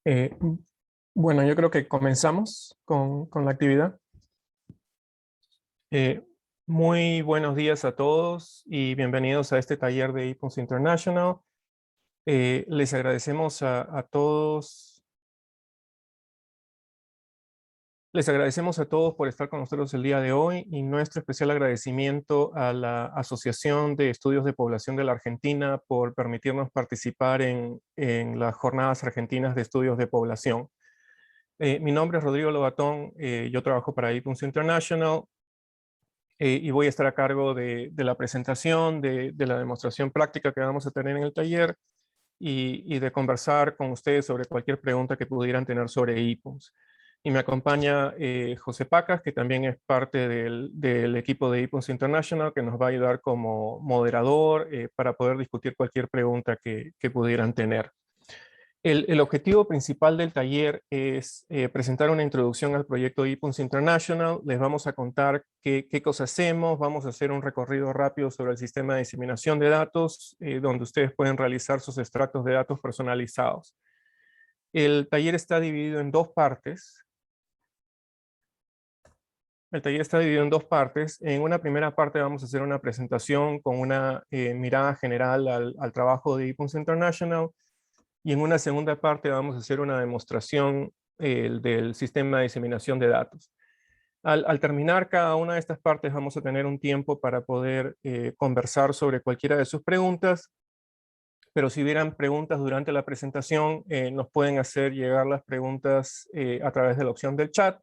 Eh, bueno, yo creo que comenzamos con la actividad. Eh, Muy buenos días a todos y bienvenidos a este taller de IPUNS International. Les agradecemos a todos. Les agradecemos a todos por estar con nosotros el día de hoy y nuestro especial agradecimiento a la Asociación de Estudios de Población de la Argentina por permitirnos participar en las Jornadas Argentinas de Estudios de Población. Mi nombre es Rodrigo Lobatón, yo trabajo para IPUNS International y voy a estar a cargo de la presentación, de la demostración práctica que vamos a tener en el taller y de conversar con ustedes sobre cualquier pregunta que pudieran tener sobre IPUNS. Y me acompaña José Pacas, que también es parte del equipo de IPUNS International, que nos va a ayudar como moderador para poder discutir cualquier pregunta que pudieran tener. El objetivo principal del taller es presentar una introducción al proyecto IPUNS International. Les vamos a contar qué cosas hacemos, vamos a hacer un recorrido rápido sobre el sistema de diseminación de datos, donde ustedes pueden realizar sus extractos de datos personalizados. El taller está dividido en dos partes. En una primera parte vamos a hacer una presentación con una mirada general al trabajo de IPUNS International. Y en una segunda parte vamos a hacer una demostración del sistema de diseminación de datos. Al terminar cada una de estas partes vamos a tener un tiempo para poder conversar sobre cualquiera de sus preguntas, pero si hubieran preguntas durante la presentación, nos pueden hacer llegar las preguntas a través de la opción del chat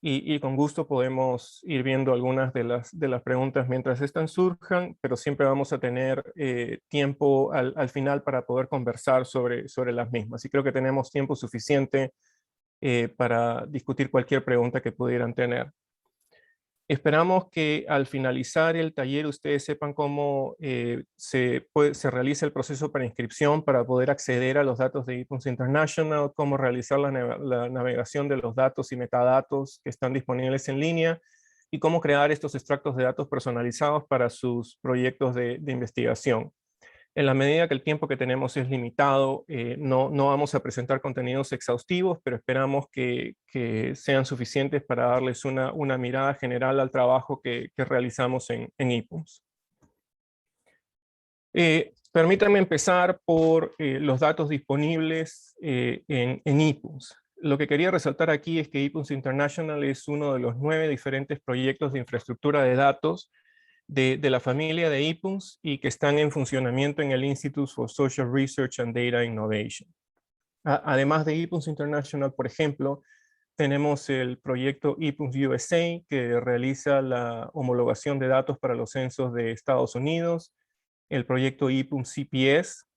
y con gusto podemos ir viendo algunas de las preguntas mientras estas surjan, pero siempre vamos a tener tiempo al final para poder conversar sobre las mismas. Y creo que tenemos tiempo suficiente para discutir cualquier pregunta que pudieran tener. Esperamos que al finalizar el taller ustedes sepan cómo se realiza el proceso para inscripción para poder acceder a los datos de IPUNS International, cómo realizar la navegación de los datos y metadatos que están disponibles en línea y cómo crear estos extractos de datos personalizados para sus proyectos de investigación. En la medida que el tiempo que tenemos es limitado, no vamos a presentar contenidos exhaustivos, pero esperamos que sean suficientes para darles una mirada general al trabajo que realizamos en IPUNS. Permítanme empezar por los datos disponibles en IPUNS. Lo que quería resaltar aquí es que IPUNS International es uno de los 9 diferentes proyectos de infraestructura de datos de la familia de IPUNS y que están en funcionamiento en el Institute for Social Research and Data Innovation. Además de IPUNS International, por ejemplo, tenemos el proyecto IPUNS USA, que realiza la homologación de datos para los censos de Estados Unidos, el proyecto IPUNS CPS,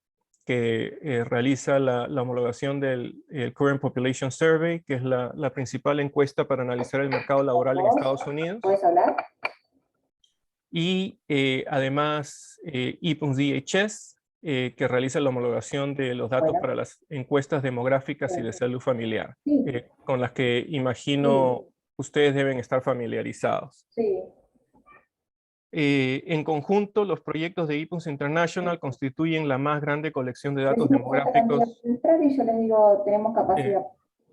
que realiza la homologación del Current Population Survey, que es la principal encuesta para analizar el mercado laboral en Estados Unidos. ¿Puedes hablar? Y además IPUNS DHS, que realiza la homologación de los datos para las encuestas demográficas y de salud familiar, con las que imagino ustedes deben estar familiarizados. Sí. En conjunto, los proyectos de IPUNS International constituyen la más grande colección de datos demográficos. Y yo les digo, tenemos capacidad.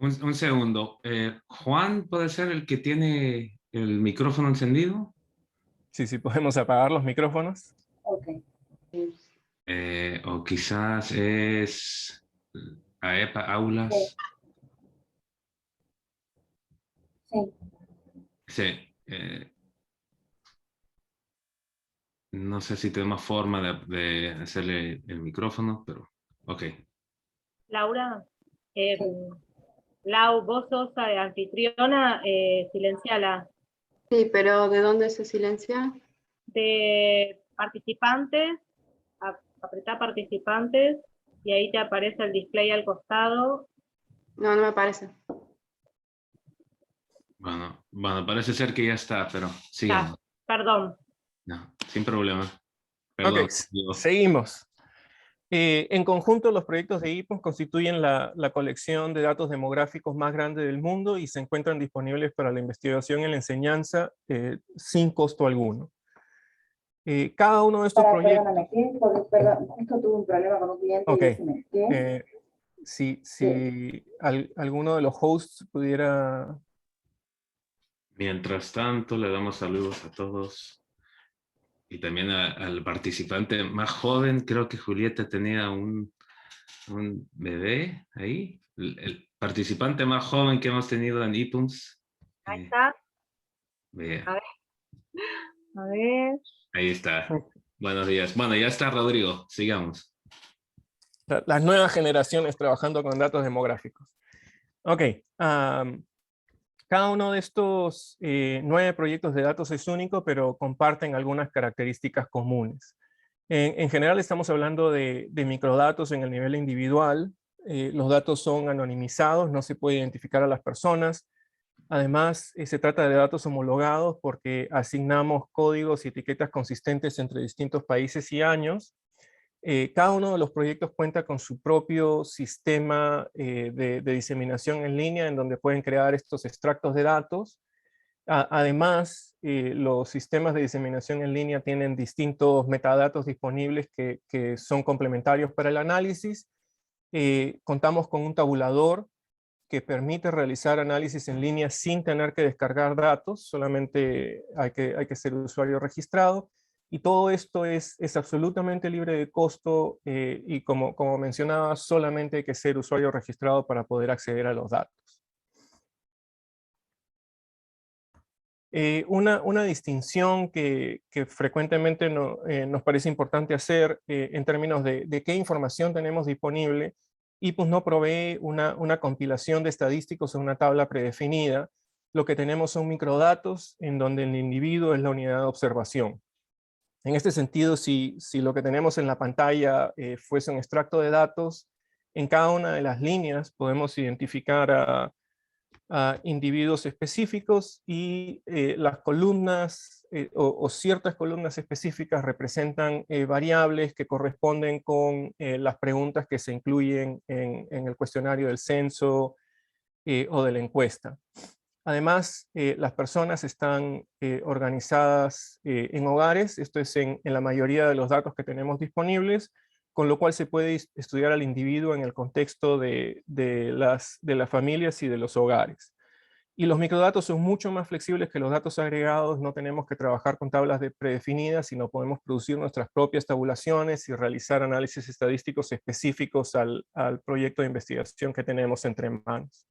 Un segundo. Juan, ¿puede ser el que tiene el micrófono encendido? Sí, podemos apagar los micrófonos. Ok. O quizás es AEPA, Aulas. Sí. Sí. No sé si tenemos forma de hacerle el micrófono, pero ok. Laura, Lau, vos sos anfitriona, silenciala. Sí, pero ¿de dónde se silencia? De participantes, apretá participantes y ahí te aparece el display al costado. No, no me parece. Bueno, parece ser que ya está, pero sigamos. Perdón. No, sin problema. Perdón. Ok, seguimos. En conjunto, los proyectos de IPUNS constituyen la colección de datos demográficos más grande del mundo y se encuentran disponibles para la investigación y la enseñanza sin costo alguno. Cada uno de estos proyectos... Perdóname, ¿qué? Porque, perdón, justo tuve un problema con un cliente. Ok. Y ¿qué? alguno de los hosts pudiera... Mientras tanto, le damos saludos a todos. Y también al participante más joven, creo que Julieta tenía un bebé ahí. El participante más joven que hemos tenido en ePUMS. Ahí está. Vea. A ver. Ahí está. Buenos días. Bueno, ya está, Rodrigo. Sigamos. Las nuevas generaciones trabajando con datos demográficos. Ok. Cada uno de estos 9 proyectos de datos es único, pero comparten algunas características comunes. En general estamos hablando de microdatos en el nivel individual. Los datos son anonimizados, no se puede identificar a las personas. Además, se trata de datos homologados porque asignamos códigos y etiquetas consistentes entre distintos países y años. Cada uno de los proyectos cuenta con su propio sistema de diseminación en línea en donde pueden crear estos extractos de datos. Además, los sistemas de diseminación en línea tienen distintos metadatos disponibles que son complementarios para el análisis. Contamos con un tabulador que permite realizar análisis en línea sin tener que descargar datos, solamente hay que ser usuario registrado. Y todo esto es absolutamente libre de costo y como mencionaba, solamente hay que ser usuario registrado para poder acceder a los datos. Una distinción que frecuentemente nos parece importante hacer en términos de qué información tenemos disponible. ePUMS no provee una compilación de estadísticos en una tabla predefinida. Lo que tenemos son microdatos en donde el individuo es la unidad de observación. En este sentido, si lo que tenemos en la pantalla fuese un extracto de datos, en cada una de las líneas podemos identificar a individuos específicos y las columnas o ciertas columnas específicas representan variables que corresponden con las preguntas que se incluyen en el cuestionario del censo o de la encuesta. Además, las personas están organizadas en hogares, esto es en la mayoría de los datos que tenemos disponibles, con lo cual se puede estudiar al individuo en el contexto de las familias y de los hogares. Y los microdatos son mucho más flexibles que los datos agregados, no tenemos que trabajar con tablas predefinidas, sino podemos producir nuestras propias tabulaciones y realizar análisis estadísticos específicos al proyecto de investigación que tenemos entre manos.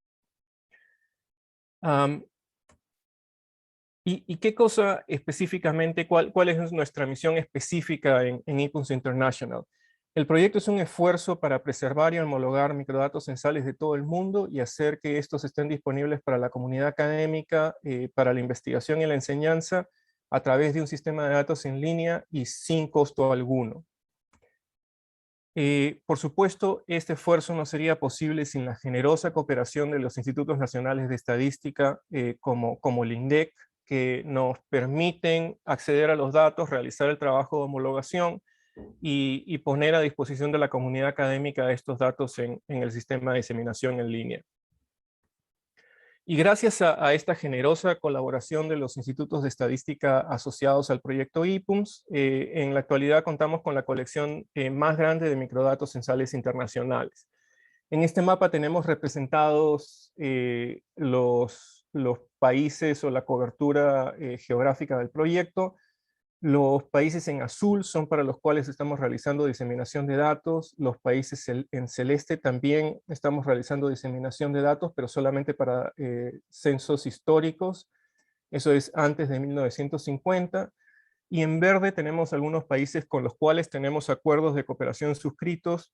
¿Y qué cosa específicamente, cuál es nuestra misión específica en ePUMS International? El proyecto es un esfuerzo para preservar y homologar microdatos censales de todo el mundo y hacer que estos estén disponibles para la comunidad académica, para la investigación y la enseñanza, a través de un sistema de datos en línea y sin costo alguno. Por supuesto, este esfuerzo no sería posible sin la generosa cooperación de los Institutos Nacionales de Estadística como el INDEC, que nos permiten acceder a los datos, realizar el trabajo de homologación y poner a disposición de la comunidad académica estos datos en el sistema de diseminación en línea. Y gracias a esta generosa colaboración de los institutos de estadística asociados al proyecto ePUMS, en la actualidad contamos con la colección más grande de microdatos censales internacionales. En este mapa tenemos representados los países o la cobertura geográfica del proyecto. Los países en azul son para los cuales estamos realizando diseminación de datos. Los países en celeste también estamos realizando diseminación de datos, pero solamente para censos históricos. Eso es antes de 1950. Y en verde tenemos algunos países con los cuales tenemos acuerdos de cooperación suscritos,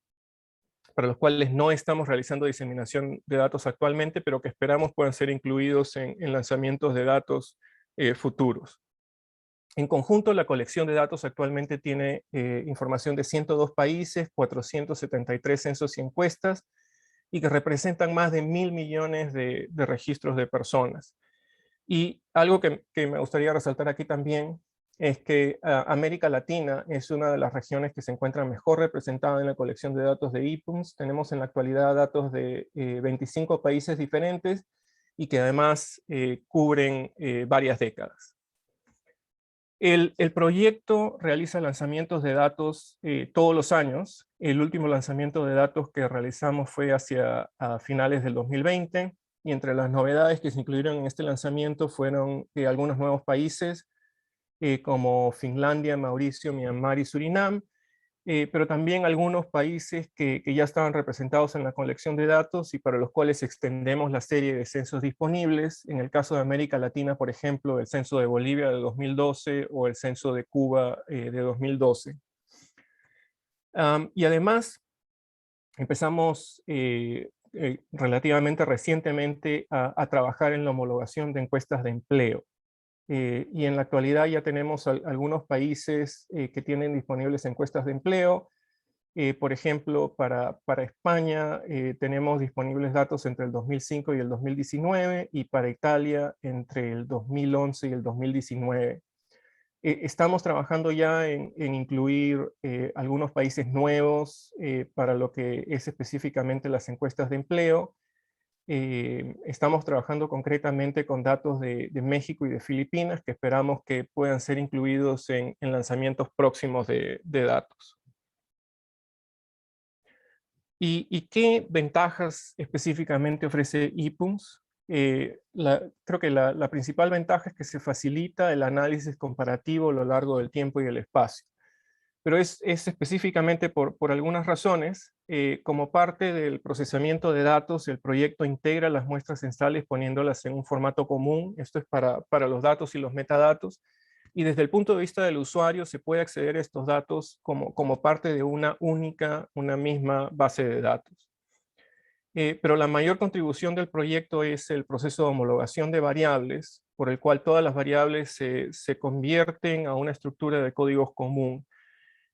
para los cuales no estamos realizando diseminación de datos actualmente, pero que esperamos puedan ser incluidos en lanzamientos de datos futuros. En conjunto, la colección de datos actualmente tiene información de 102 países, 473 censos y encuestas, y que representan más de 1.000 millones de registros de personas. Y algo que me gustaría resaltar aquí también es que América Latina es una de las regiones que se encuentra mejor representada en la colección de datos de ePUMS. Tenemos en la actualidad datos de 25 países diferentes y que además cubren varias décadas. El proyecto realiza lanzamientos de datos todos los años. El último lanzamiento de datos que realizamos fue hacia finales del 2020, y entre las novedades que se incluyeron en este lanzamiento fueron algunos nuevos países como Finlandia, Mauricio, Myanmar y Surinam, pero también algunos países que ya estaban representados en la colección de datos y para los cuales extendemos la serie de censos disponibles. En el caso de América Latina, por ejemplo, el censo de Bolivia de 2012 o el censo de Cuba de 2012. Y además, empezamos relativamente recientemente a trabajar en la homologación de encuestas de empleo. Y en la actualidad ya tenemos algunos países que tienen disponibles encuestas de empleo. Por ejemplo, para España tenemos disponibles datos entre el 2005 y el 2019, y para Italia entre el 2011 y el 2019. Estamos trabajando ya en incluir algunos países nuevos para lo que es específicamente las encuestas de empleo. Estamos trabajando concretamente con datos de México y de Filipinas, que esperamos que puedan ser incluidos en lanzamientos próximos de datos. ¿Y qué ventajas específicamente ofrece ePUMS? Creo que la principal ventaja es que se facilita el análisis comparativo a lo largo del tiempo y el espacio. Pero es específicamente por algunas razones. Como parte del procesamiento de datos, el proyecto integra las muestras censales poniéndolas en un formato común. Esto es para los datos y los metadatos. Y desde el punto de vista del usuario se puede acceder a estos datos como parte de una misma base de datos. Pero la mayor contribución del proyecto es el proceso de homologación de variables, por el cual todas las variables se convierten a una estructura de códigos común.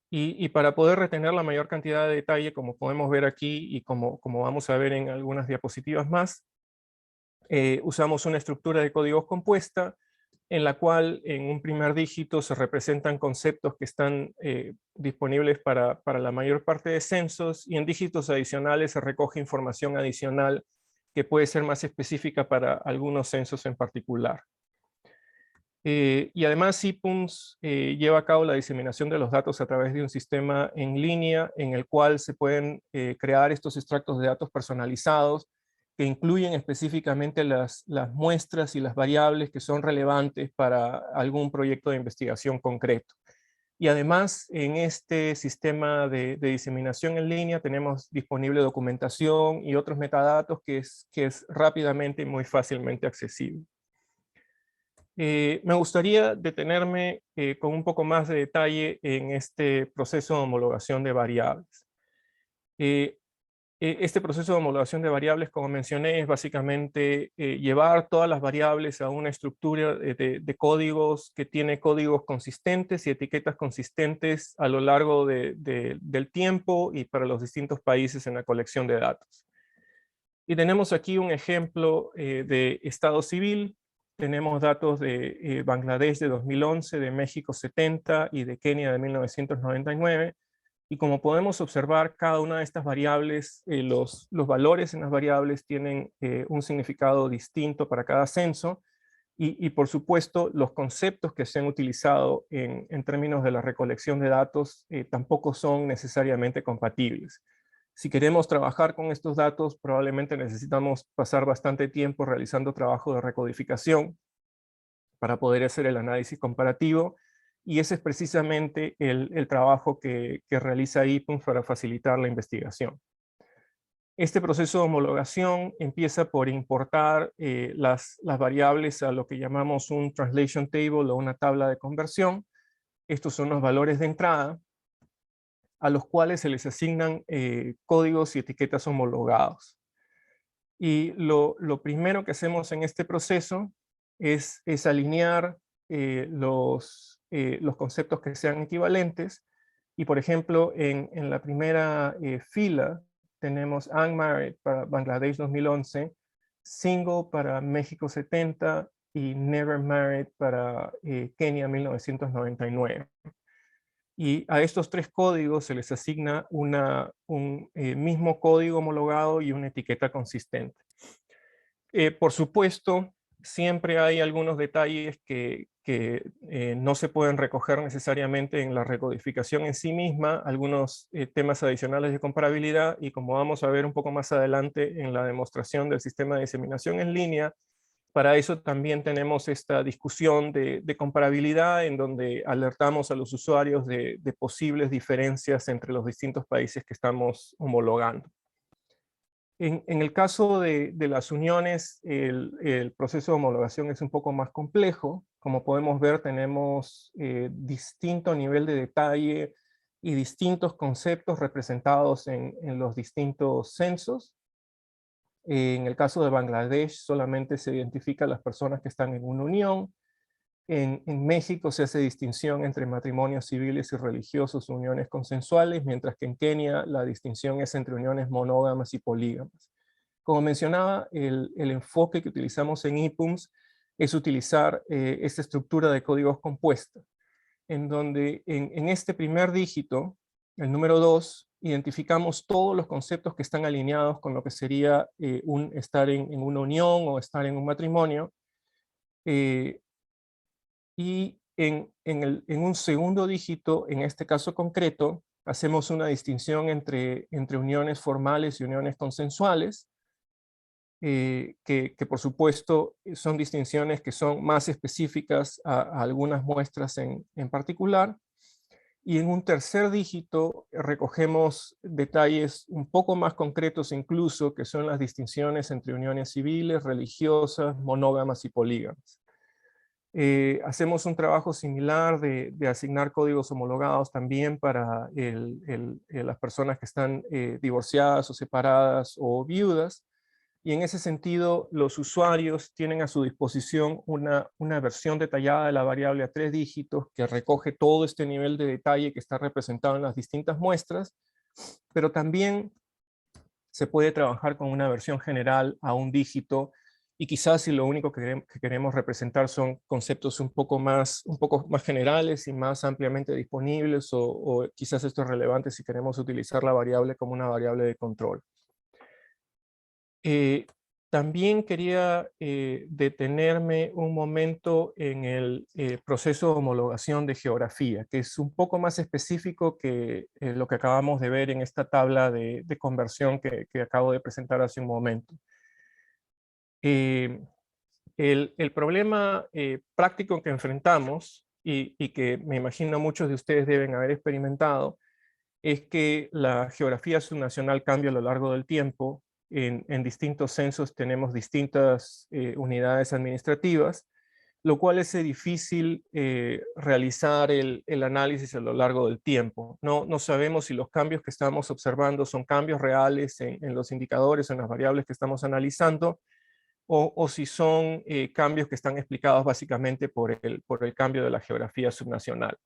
Y para poder retener la mayor cantidad de detalle, como podemos ver aquí y como vamos a ver en algunas diapositivas más, usamos una estructura de códigos compuesta en la cual en un primer dígito se representan conceptos que están disponibles para la mayor parte de censos, y en dígitos adicionales se recoge información adicional que puede ser más específica para algunos censos en particular. Y además ePUMS lleva a cabo la diseminación de los datos a través de un sistema en línea en el cual se pueden crear estos extractos de datos personalizados que incluyen específicamente las muestras y las variables que son relevantes para algún proyecto de investigación concreto. Y además en este sistema de diseminación en línea tenemos disponible documentación y otros metadatos que es rápidamente y muy fácilmente accesible. Me gustaría detenerme con un poco más de detalle en este proceso de homologación de variables. Este proceso de homologación de variables, como mencioné, es básicamente llevar todas las variables a una estructura de códigos que tiene códigos consistentes y etiquetas consistentes a lo largo del tiempo y para los distintos países en la colección de datos. Y tenemos aquí un ejemplo de estado civil. Tenemos datos de Bangladesh de 2011, de México 70 y de Kenia de 1999. Y como podemos observar, cada una de estas variables, los valores en las variables tienen un significado distinto para cada censo. Y por supuesto, los conceptos que se han utilizado en términos de la recolección de datos tampoco son necesariamente compatibles. Si queremos trabajar con estos datos, probablemente necesitamos pasar bastante tiempo realizando trabajo de recodificación para poder hacer el análisis comparativo, y ese es precisamente el trabajo que realiza ePUMS para facilitar la investigación. Este proceso de homologación empieza por importar las variables a lo que llamamos un translation table o una tabla de conversión. Estos son los valores de entrada, a los cuales se les asignan códigos y etiquetas homologados. Y lo primero que hacemos en este proceso es alinear los conceptos que sean equivalentes. Y por ejemplo, en la primera fila tenemos unmarried para Bangladesh 2011, single para México 70 y never married para Kenia 1999. Y a estos tres códigos se les asigna un mismo código homologado y una etiqueta consistente. Por supuesto, siempre hay algunos detalles que no se pueden recoger necesariamente en la recodificación en sí misma, algunos temas adicionales de comparabilidad, y como vamos a ver un poco más adelante en la demostración del sistema de diseminación en línea, para eso también tenemos esta discusión de comparabilidad en donde alertamos a los usuarios de posibles diferencias entre los distintos países que estamos homologando. En el caso de las uniones, el proceso de homologación es un poco más complejo. Como podemos ver, tenemos distinto nivel de detalle y distintos conceptos representados en los distintos censos. En el caso de Bangladesh, solamente se identifican las personas que están en una unión. En México se hace distinción entre matrimonios civiles y religiosos, uniones consensuales, mientras que en Kenia la distinción es entre uniones monógamas y polígamas. Como mencionaba, el enfoque que utilizamos en IPUMS es utilizar esta estructura de códigos compuesta, en donde en este primer dígito, el número 2, identificamos todos los conceptos que están alineados con lo que sería estar en una unión o estar en un matrimonio, y en un segundo dígito, en este caso concreto, hacemos una distinción entre uniones formales y uniones consensuales, que por supuesto son distinciones que son más específicas a algunas muestras en particular. Y en un tercer dígito recogemos detalles un poco más concretos incluso, que son las distinciones entre uniones civiles, religiosas, monógamas y polígamas. Hacemos un trabajo similar de asignar códigos homologados también para las personas que están divorciadas o separadas o viudas, y en ese sentido los usuarios tienen a su disposición una versión detallada de la variable a 3 dígitos que recoge todo este nivel de detalle que está representado en las distintas muestras, pero también se puede trabajar con una versión general a 1 dígito, y quizás si lo único que queremos representar son conceptos un poco más generales y más ampliamente disponibles, o quizás esto es relevante si queremos utilizar la variable como una variable de control. También quería detenerme un momento en el proceso de homologación de geografía, que es un poco más específico que lo que acabamos de ver en esta tabla de conversión que acabo de presentar hace un momento. El problema práctico que enfrentamos, y que me imagino muchos de ustedes deben haber experimentado, es que la geografía subnacional cambia a lo largo del tiempo. En distintos censos tenemos distintas unidades administrativas, lo cual hace difícil realizar el análisis a lo largo del tiempo. No sabemos si los cambios que estamos observando son cambios reales en los indicadores, en las variables que estamos analizando, o si son cambios que están explicados básicamente por el cambio de la geografía subnacional.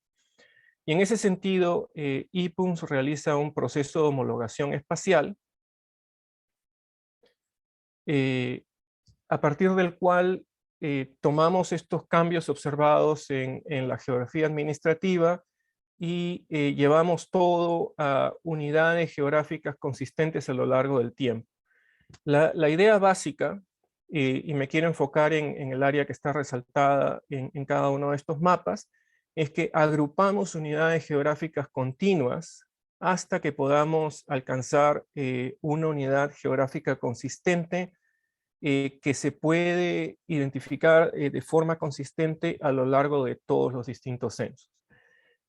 Y en ese sentido, IPUMS realiza un proceso de homologación espacial, a partir del cual tomamos estos cambios observados en la geografía administrativa y llevamos todo a unidades geográficas consistentes a lo largo del tiempo. La idea básica, y me quiero enfocar en el área que está resaltada en cada uno de estos mapas, es que agrupamos unidades geográficas continuas hasta que podamos alcanzar una unidad geográfica consistente que se puede identificar de forma consistente a lo largo de todos los distintos censos.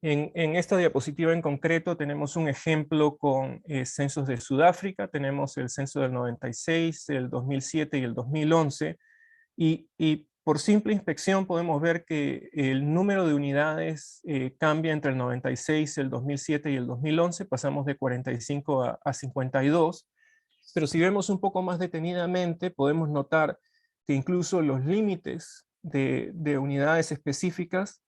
En esta diapositiva en concreto tenemos un ejemplo con censos de Sudáfrica. Tenemos el censo del 96, el 2007 y el 2011, y por simple inspección podemos ver que el número de unidades cambia entre el 96, el 2007 y el 2011, pasamos de 45 a 52, pero si vemos un poco más detenidamente podemos notar que incluso los límites de unidades específicas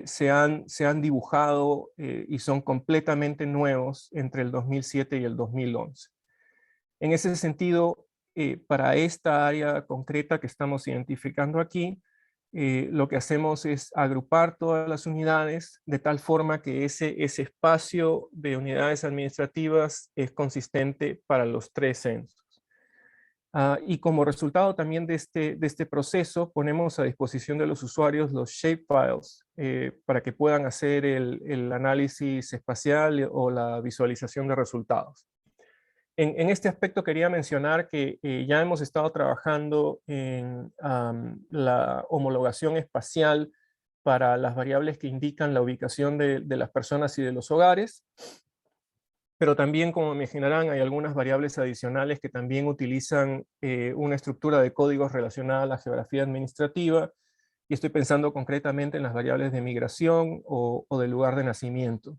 se han dibujado y son completamente nuevos entre el 2007 y el 2011. En ese sentido, para esta área concreta que estamos identificando aquí, lo que hacemos es agrupar todas las unidades de tal forma que ese espacio de unidades administrativas es consistente para los 3 censos. Y como resultado también de este proceso, ponemos a disposición de los usuarios los shapefiles para que puedan hacer el análisis espacial o la visualización de resultados. En este aspecto quería mencionar que ya hemos estado trabajando en la homologación espacial para las variables que indican la ubicación de las personas y de los hogares. Pero también, como imaginarán, hay algunas variables adicionales que también utilizan una estructura de códigos relacionada a la geografía administrativa, y estoy pensando concretamente en las variables de migración o del lugar de nacimiento.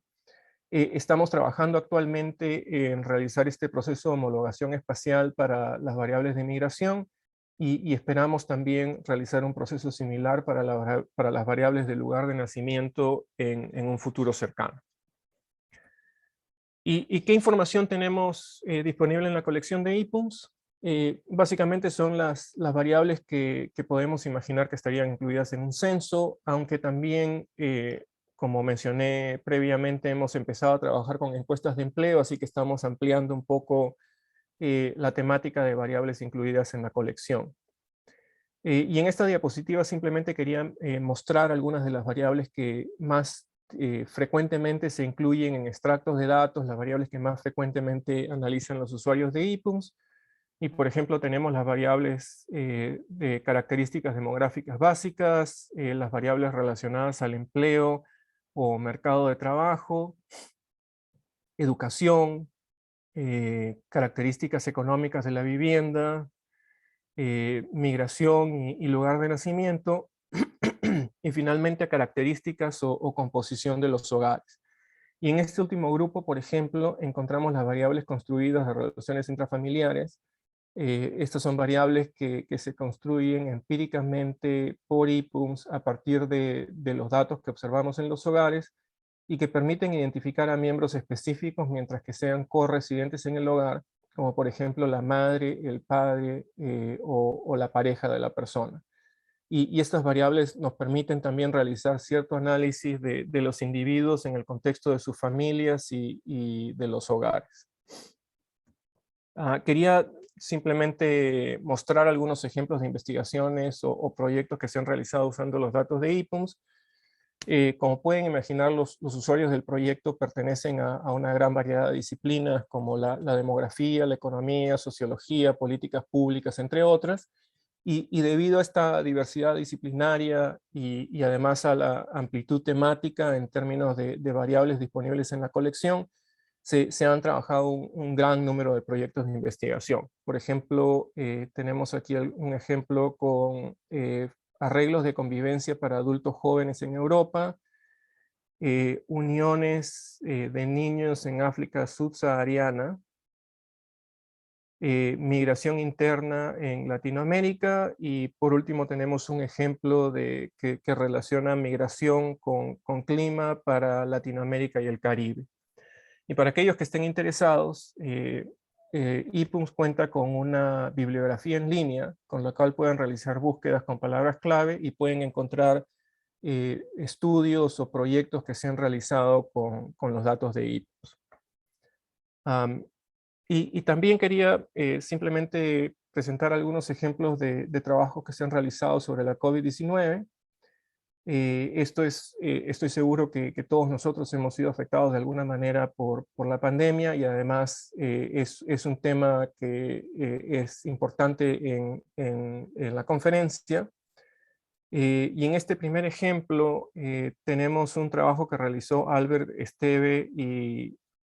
Estamos trabajando actualmente en realizar este proceso de homologación espacial para las variables de migración, y esperamos también realizar un proceso similar para las variables del lugar de nacimiento en un futuro cercano. ¿Y qué información tenemos disponible en la colección de IPUMS? Básicamente son las variables que podemos imaginar que estarían incluidas en un censo, aunque también, como mencioné previamente, hemos empezado a trabajar con encuestas de empleo, así que estamos ampliando un poco la temática de variables incluidas en la colección. Y en esta diapositiva simplemente quería mostrar algunas de las variables que más frecuentemente se incluyen en extractos de datos, las variables que más frecuentemente analizan los usuarios de IPUMS. Y por ejemplo tenemos las variables de características demográficas básicas, las variables relacionadas al empleo o mercado de trabajo, educación, características económicas de la vivienda, migración y lugar de nacimiento, y finalmente características o composición de los hogares. Y en este último grupo, por ejemplo, encontramos las variables construidas de relaciones intrafamiliares. Estas son variables que se construyen empíricamente por IPUMS a partir de los datos que observamos en los hogares y que permiten identificar a miembros específicos mientras que sean corresidentes en el hogar, como por ejemplo la madre, el padre o la pareja de la persona. Y estas variables nos permiten también realizar cierto análisis de los individuos en el contexto de sus familias y de los hogares. Quería simplemente mostrar algunos ejemplos de investigaciones o proyectos que se han realizado usando los datos de IPUMS. Como pueden imaginar, los usuarios del proyecto pertenecen a una gran variedad de disciplinas como la demografía, la economía, sociología, políticas públicas, entre otras. Y debido a esta diversidad disciplinaria y además a la amplitud temática en términos de variables disponibles en la colección, se han trabajado un gran número de proyectos de investigación. Por ejemplo, tenemos aquí un ejemplo con arreglos de convivencia para adultos jóvenes en Europa, uniones de niños en África subsahariana, migración interna en Latinoamérica, y por último tenemos un ejemplo que relaciona migración con clima para Latinoamérica y el Caribe. Y para aquellos que estén interesados, IPUMS cuenta con una bibliografía en línea con la cual pueden realizar búsquedas con palabras clave y pueden encontrar estudios o proyectos que se han realizado con los datos de IPUMS. Y también quería simplemente presentar algunos ejemplos de trabajos que se han realizado sobre la COVID-19. Estoy seguro que todos nosotros hemos sido afectados de alguna manera por la pandemia, y además es un tema que es importante en la conferencia. Y en este primer ejemplo tenemos un trabajo que realizó Albert Esteve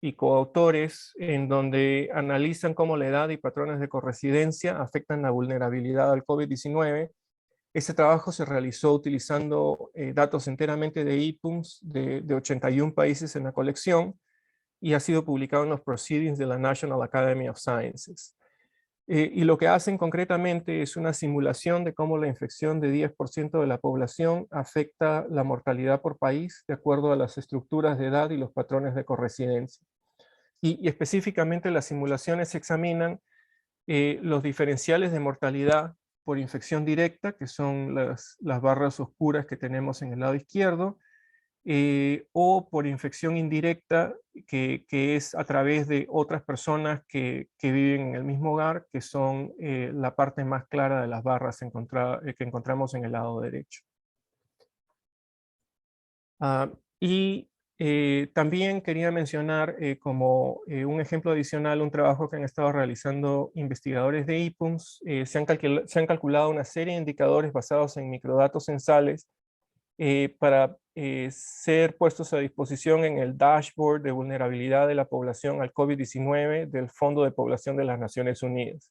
y coautores, en donde analizan cómo la edad y patrones de corresidencia afectan la vulnerabilidad al COVID-19. Este trabajo se realizó utilizando datos enteramente de IPUMS de 81 países en la colección, y ha sido publicado en los Proceedings de la National Academy of Sciences. Y lo que hacen concretamente es una simulación de cómo la infección de 10% de la población afecta la mortalidad por país de acuerdo a las estructuras de edad y los patrones de corresidencia. Y específicamente las simulaciones examinan los diferenciales de mortalidad por infección directa, que son las barras oscuras que tenemos en el lado izquierdo, o por infección indirecta, que es a través de otras personas que viven en el mismo hogar, que son la parte más clara de las barras que encontramos en el lado derecho. Y también quería mencionar como un ejemplo adicional un trabajo que han estado realizando investigadores de IPUMS. Se han calculado una serie de indicadores basados en microdatos censales para ser puestos a disposición en el dashboard de vulnerabilidad de la población al COVID-19 del Fondo de Población de las Naciones Unidas.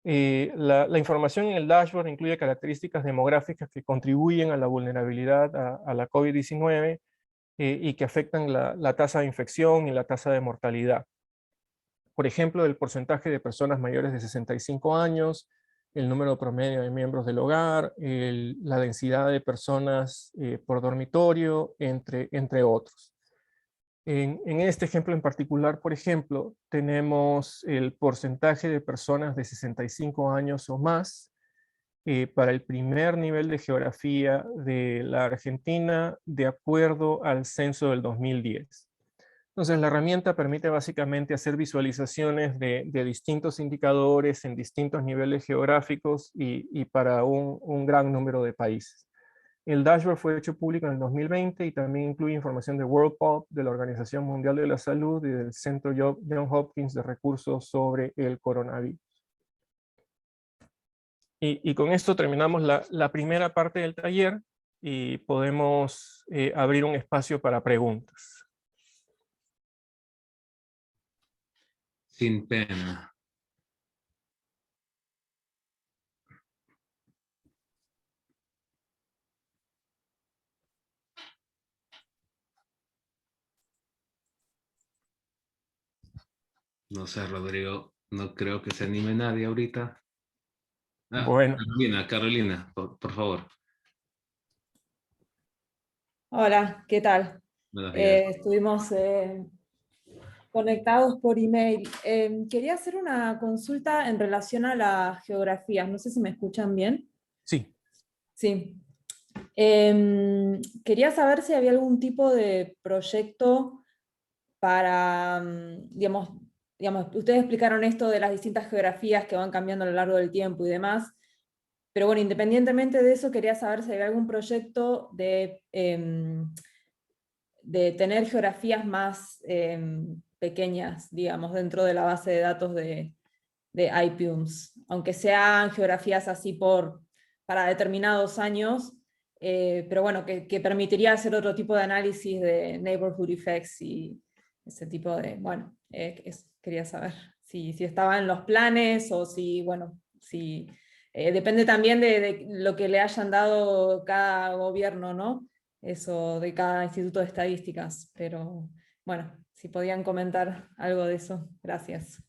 La información en el dashboard incluye características demográficas que contribuyen a la vulnerabilidad a la COVID-19 y que afectan la tasa de infección y la tasa de mortalidad. Por ejemplo, el porcentaje de personas mayores de 65 años, el número promedio de miembros del hogar, la densidad de personas por dormitorio, entre otros. En este ejemplo en particular, por ejemplo, tenemos el porcentaje de personas de 65 años o más para el primer nivel de geografía de la Argentina de acuerdo al censo del 2010. Entonces, la herramienta permite básicamente hacer visualizaciones de distintos indicadores en distintos niveles geográficos y para un gran número de países. El dashboard fue hecho público en el 2020 y también incluye información de WorldPop, de la Organización Mundial de la Salud y del Centro Johns Hopkins de Recursos sobre el Coronavirus. Y con esto terminamos la primera parte del taller y podemos abrir un espacio para preguntas. Sin pena. No sé, Rodrigo, no creo que se anime nadie ahorita. Bueno. Carolina, por favor. Hola, ¿qué tal? Buenos días. Estuvimos conectados por email. Quería hacer una consulta en relación a las geografías. No sé si me escuchan bien. Sí. Sí. Quería saber si había algún tipo de proyecto para, digamos, ustedes explicaron esto de las distintas geografías que van cambiando a lo largo del tiempo y demás, pero bueno, independientemente de eso, quería saber si había algún proyecto de tener geografías más pequeñas, digamos, dentro de la base de datos de IPUMS, aunque sean geografías así para determinados años, pero bueno, que permitiría hacer otro tipo de análisis de neighborhood effects y ese tipo de, bueno, quería saber si estaba en los planes o si, bueno, si depende también de lo que le hayan dado cada gobierno, ¿no? Eso de cada instituto de estadísticas, pero bueno, si podían comentar algo de eso, gracias.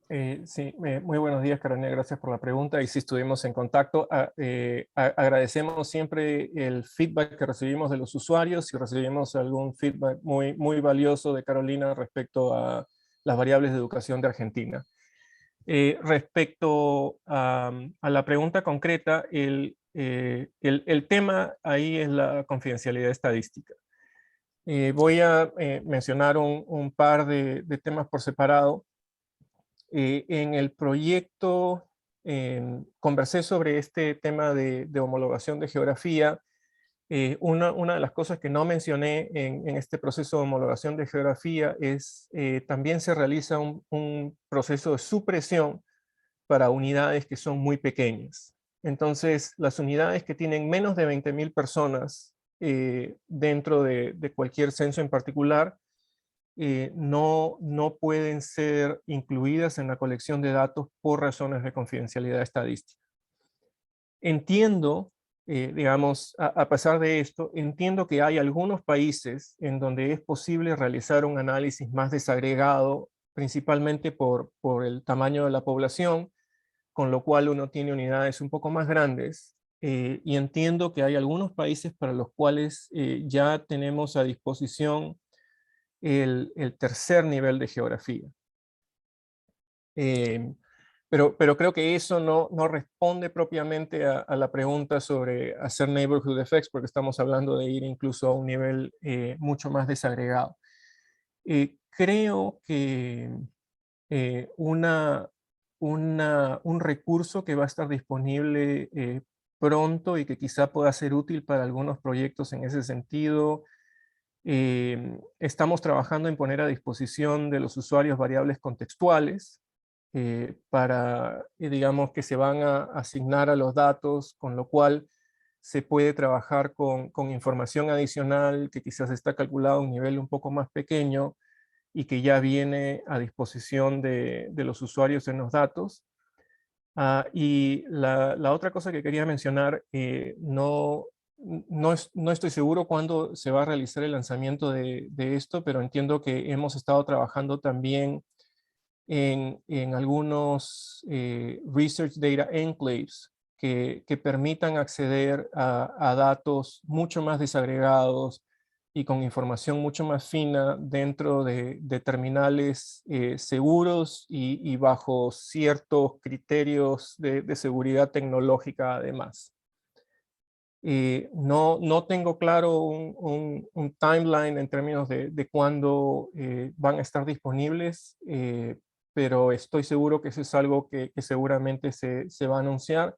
Sí, muy buenos días, Carolina, gracias por la pregunta. Y sí, estuvimos en contacto. Agradecemos siempre el feedback que recibimos de los usuarios y recibimos algún feedback muy valioso de Carolina respecto a las variables de educación de Argentina. Respecto a la pregunta concreta, el tema ahí es la confidencialidad estadística. Voy a mencionar un par de temas por separado. En el proyecto conversé sobre este tema de homologación de geografía. Una de las cosas que no mencioné en este proceso de homologación de geografía es también se realiza un proceso de supresión para unidades que son muy pequeñas. Entonces, las unidades que tienen menos de 20.000 personas dentro de cualquier censo en particular, no pueden ser incluidas en la colección de datos por razones de confidencialidad estadística. Entiendo, digamos, a pesar de esto, entiendo que hay algunos países en donde es posible realizar un análisis más desagregado, principalmente por el tamaño de la población, con lo cual uno tiene unidades un poco más grandes. Y entiendo que hay algunos países para los cuales ya tenemos a disposición el tercer nivel de geografía. Pero creo que eso no responde propiamente a la pregunta sobre hacer neighborhood effects, porque estamos hablando de ir incluso a un nivel mucho más desagregado. Creo que un recurso que va a estar disponible pronto y que quizá pueda ser útil para algunos proyectos en ese sentido. Estamos trabajando en poner a disposición de los usuarios variables contextuales para, digamos, que se van a asignar a los datos, con lo cual se puede trabajar con información adicional que quizás está calculada a un nivel un poco más pequeño y que ya viene a disposición de los usuarios en los datos. Y la otra cosa que quería mencionar, no estoy seguro cuándo se va a realizar el lanzamiento de esto, pero entiendo que hemos estado trabajando también en algunos Research Data Enclaves que permitan acceder a datos mucho más desagregados y con información mucho más fina dentro de terminales seguros y bajo ciertos criterios de seguridad tecnológica además. No tengo claro un timeline en términos de cuándo van a estar disponibles, pero estoy seguro que eso es algo que seguramente se va a anunciar.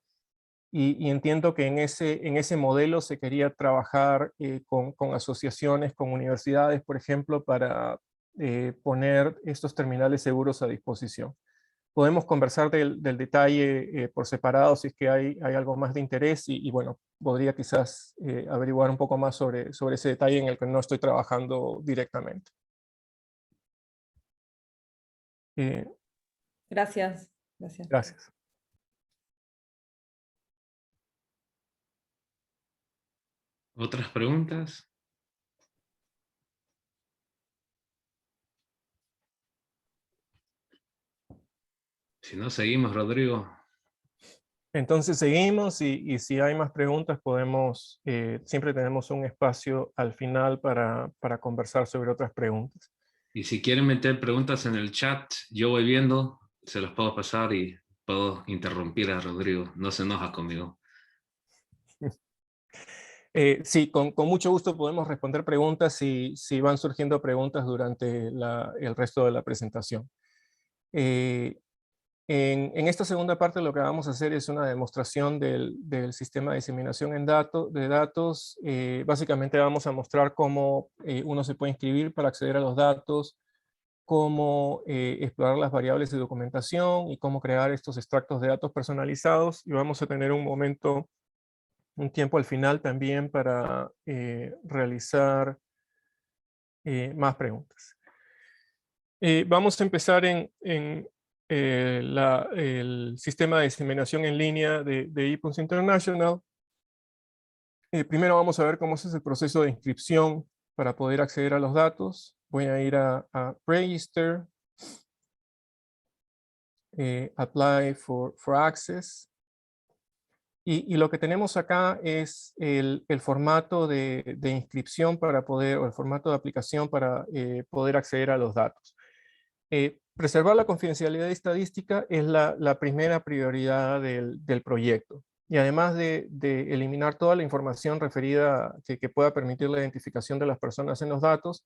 Y entiendo que en ese modelo se quería trabajar con asociaciones, con universidades, por ejemplo, para poner estos terminales seguros a disposición. Podemos conversar del detalle por separado si es que hay algo más de interés y bueno, podría quizás averiguar un poco más sobre ese detalle en el que no estoy trabajando directamente. Gracias. Gracias. Gracias. ¿Otras preguntas? Si no, seguimos, Rodrigo. Entonces seguimos y si hay más preguntas podemos, siempre tenemos un espacio al final para conversar sobre otras preguntas. Y si quieren meter preguntas en el chat, yo voy viendo, se los puedo pasar y puedo interrumpir a Rodrigo. No se enoja conmigo. Sí, con mucho gusto podemos responder preguntas si van surgiendo preguntas durante el resto de la presentación. En esta segunda parte lo que vamos a hacer es una demostración del sistema de diseminación de datos. Básicamente vamos a mostrar cómo uno se puede inscribir para acceder a los datos, cómo explorar las variables de documentación y cómo crear estos extractos de datos personalizados. Y vamos a tener un tiempo al final también para realizar más preguntas. Vamos a empezar en el sistema de diseminación en línea de ePUMS International. Primero vamos a ver cómo es el proceso de inscripción para poder acceder a los datos. Voy a ir a Register, Apply for Access. Y lo que tenemos acá es el formato de inscripción para poder, o el formato de aplicación para poder acceder a los datos. Preservar la confidencialidad estadística es la primera prioridad del proyecto. Y además de eliminar toda la información referida que pueda permitir la identificación de las personas en los datos,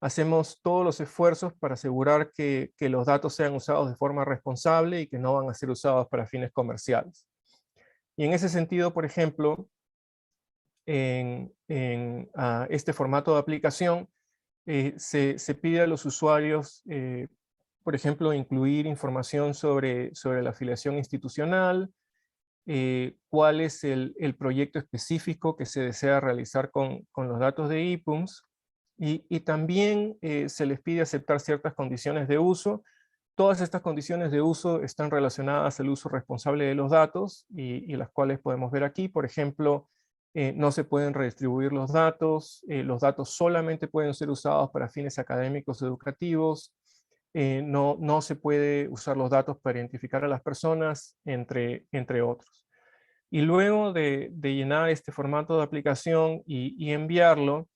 hacemos todos los esfuerzos para asegurar que los datos sean usados de forma responsable y que no van a ser usados para fines comerciales. Y en ese sentido, por ejemplo, en este formato de aplicación, se pide a los usuarios, por ejemplo, incluir información sobre la afiliación institucional, cuál es el proyecto específico que se desea realizar con los datos de ePUMS, y también se les pide aceptar ciertas condiciones de uso. Todas estas condiciones de uso están relacionadas al uso responsable de los datos y las cuales podemos ver aquí. Por ejemplo, no se pueden redistribuir los datos solamente pueden ser usados para fines académicos educativos, no se puede usar los datos para identificar a las personas, entre otros. Y luego de llenar este formato de aplicación y enviarlo,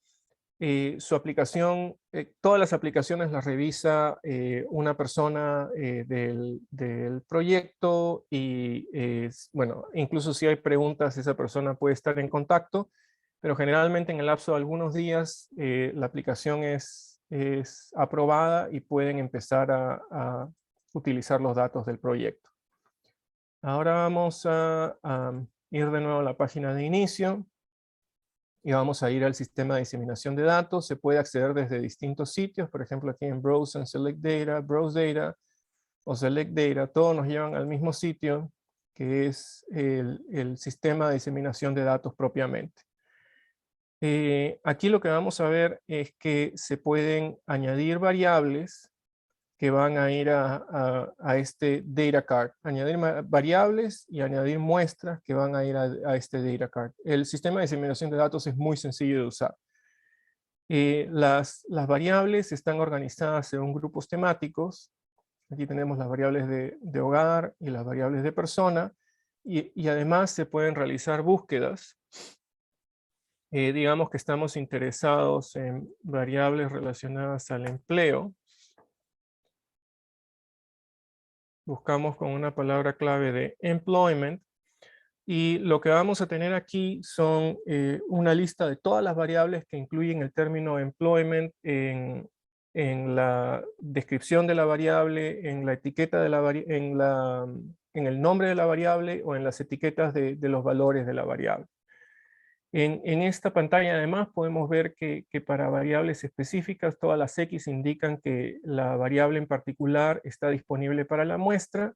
Su aplicación, todas las aplicaciones las revisa una persona del proyecto y, bueno, incluso si hay preguntas, esa persona puede estar en contacto, pero generalmente en el lapso de algunos días la aplicación es aprobada y pueden empezar a utilizar los datos del proyecto. Ahora vamos a ir de nuevo a la página de inicio. Y vamos a ir al sistema de diseminación de datos. Se puede acceder desde distintos sitios, por ejemplo aquí en Browse and Select Data, Browse Data o Select Data. Todos nos llevan al mismo sitio, que es el sistema de diseminación de datos propiamente. Aquí lo que vamos a ver es que se pueden añadir variables que van a ir a este data card. Añadir variables y añadir muestras que van a ir a este data card. El sistema de diseminación de datos es muy sencillo de usar. Las variables están organizadas según grupos temáticos. Aquí tenemos las variables de hogar y las variables de persona. Y además se pueden realizar búsquedas. Digamos que estamos interesados en variables relacionadas al empleo. Buscamos con una palabra clave de employment y lo que vamos a tener aquí son una lista de todas las variables que incluyen el término employment en la descripción de la variable, en la etiqueta de en el nombre de la variable o en las etiquetas de los valores de la variable. En esta pantalla además podemos ver que para variables específicas todas las X indican que la variable en particular está disponible para la muestra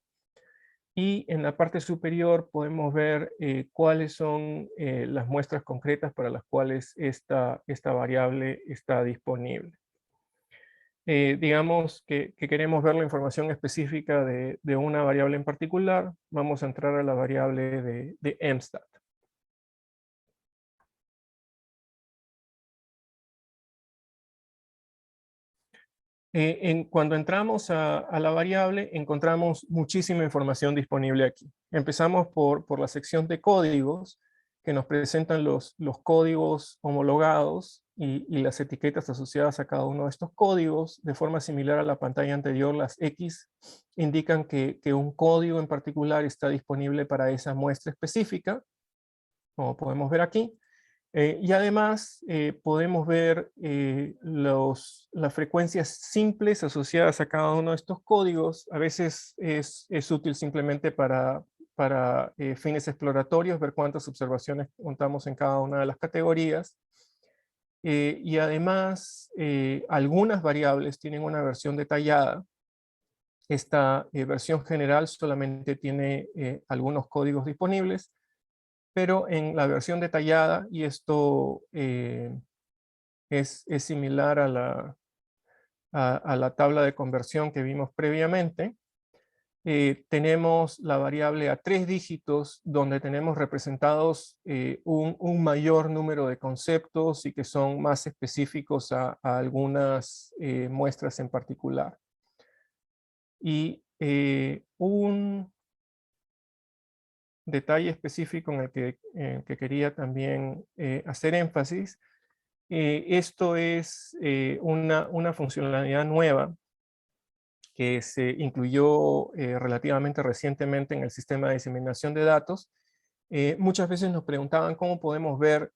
y en la parte superior podemos ver cuáles son las muestras concretas para las cuales esta variable está disponible. Digamos que queremos ver la información específica de una variable en particular, vamos a entrar a la variable de MSTAT. Cuando entramos a la variable, encontramos muchísima información disponible aquí. Empezamos por la sección de códigos, que nos presentan los códigos homologados y las etiquetas asociadas a cada uno de estos códigos. De forma similar a la pantalla anterior, las X indican que un código en particular está disponible para esa muestra específica, como podemos ver aquí. Y además podemos ver las frecuencias simples asociadas a cada uno de estos códigos. A veces es útil simplemente para fines exploratorios, ver cuántas observaciones contamos en cada una de las categorías. Y además algunas variables tienen una versión detallada. Esta versión general solamente tiene algunos códigos disponibles. Pero en la versión detallada, y esto es similar a la tabla de conversión que vimos previamente, tenemos la variable a 3 dígitos donde tenemos representados un mayor número de conceptos y que son más específicos a algunas muestras en particular. Y un detalle específico en el que quería también hacer énfasis. Esto es una funcionalidad nueva que se incluyó relativamente recientemente en el sistema de diseminación de datos. Muchas veces nos preguntaban cómo podemos ver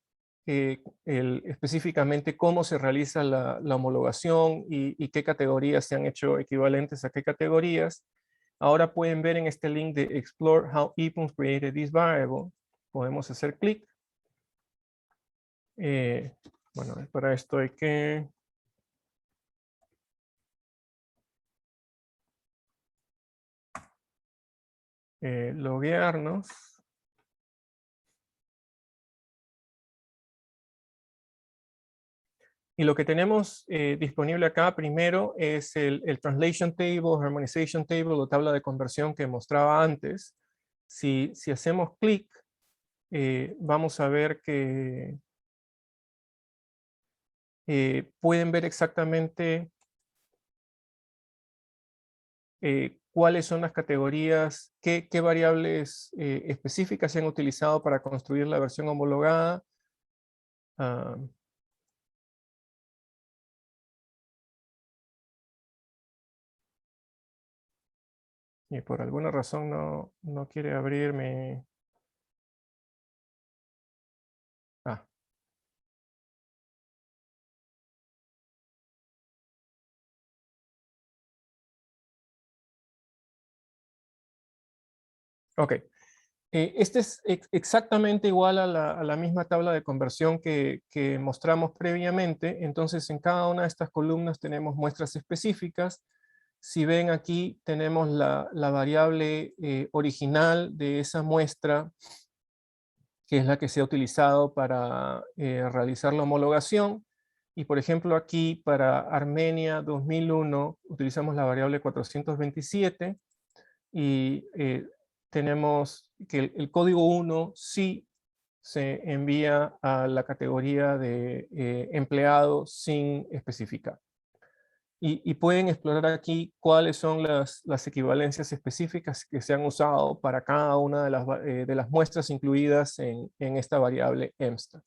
específicamente cómo se realiza la homologación y qué categorías se han hecho equivalentes a qué categorías. Ahora pueden ver en este link de Explore how EPUMS created this variable. Podemos hacer clic. Bueno, para esto hay que loguearnos. Y lo que tenemos disponible acá primero es el Translation Table, Harmonization Table o tabla de conversión que mostraba antes. Si hacemos clic, vamos a ver que pueden ver exactamente cuáles son las categorías, qué variables específicas se han utilizado para construir la versión homologada. Y por alguna razón no quiere abrirme. Ah. Ok. Este es exactamente igual a la misma tabla de conversión que mostramos previamente. Entonces, en cada una de estas columnas tenemos muestras específicas. Si ven aquí, tenemos la variable original de esa muestra, que es la que se ha utilizado para realizar la homologación. Y por ejemplo, aquí para Armenia 2001 utilizamos la variable 427 y tenemos que el código 1 sí se envía a la categoría de empleado sin especificar. Y pueden explorar aquí cuáles son las equivalencias específicas que se han usado para cada una de las muestras incluidas en esta variable emstat.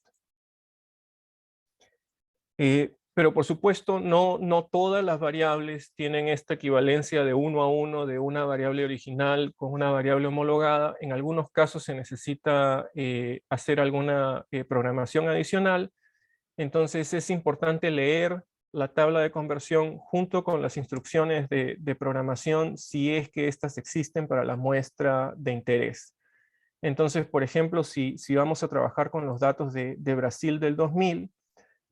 Pero por supuesto, no todas las variables tienen esta equivalencia de 1 a 1 de una variable original con una variable homologada. En algunos casos se necesita hacer alguna programación adicional. Entonces es importante leer la tabla de conversión junto con las instrucciones de programación si es que estas existen para la muestra de interés. Entonces, por ejemplo, si vamos a trabajar con los datos de Brasil del 2000,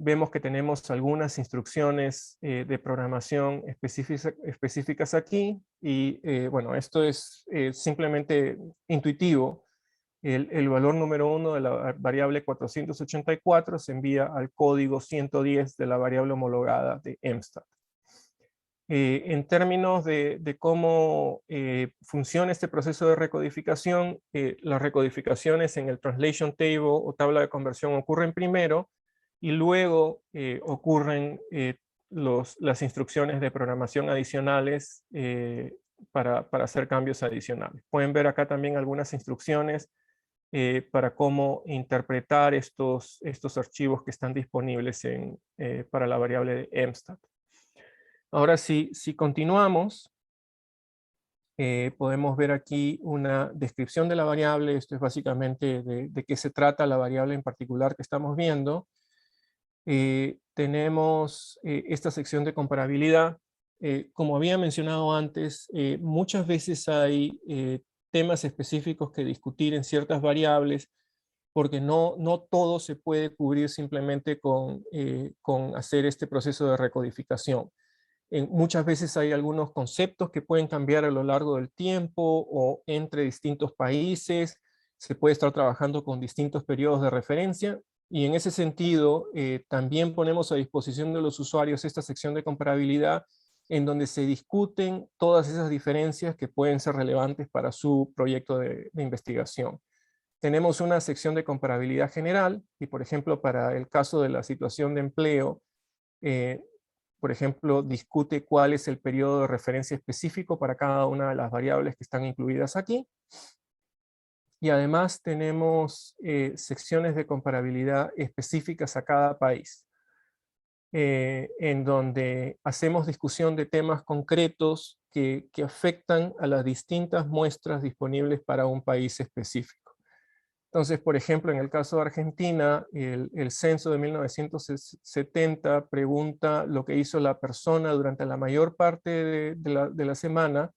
vemos que tenemos algunas instrucciones de programación específicas aquí y bueno, esto es simplemente intuitivo. El valor número 1 de la variable 484 se envía al código 110 de la variable homologada de emstat. En términos de cómo funciona este proceso de recodificación, las recodificaciones en el translation table o tabla de conversión ocurren primero y luego ocurren las instrucciones de programación adicionales para hacer cambios adicionales. Pueden ver acá también algunas instrucciones para cómo interpretar estos archivos que están disponibles para la variable de emstat. Ahora si continuamos, podemos ver aquí una descripción de la variable. Esto es básicamente de qué se trata la variable en particular que estamos viendo. Tenemos esta sección de comparabilidad. Como había mencionado antes, muchas veces hay temas específicos que discutir en ciertas variables, porque no todo se puede cubrir simplemente con hacer este proceso de recodificación. Muchas veces hay algunos conceptos que pueden cambiar a lo largo del tiempo o entre distintos países. Se puede estar trabajando con distintos periodos de referencia. Y en ese sentido, también ponemos a disposición de los usuarios esta sección de comparabilidad en donde se discuten todas esas diferencias que pueden ser relevantes para su proyecto de investigación. Tenemos una sección de comparabilidad general y, por ejemplo, para el caso de la situación de empleo, por ejemplo, discute cuál es el periodo de referencia específico para cada una de las variables que están incluidas aquí. Y además tenemos secciones de comparabilidad específicas a cada país, en donde hacemos discusión de temas concretos que afectan a las distintas muestras disponibles para un país específico. Entonces, por ejemplo, en el caso de Argentina, el censo de 1970 pregunta lo que hizo la persona durante la mayor parte de la semana,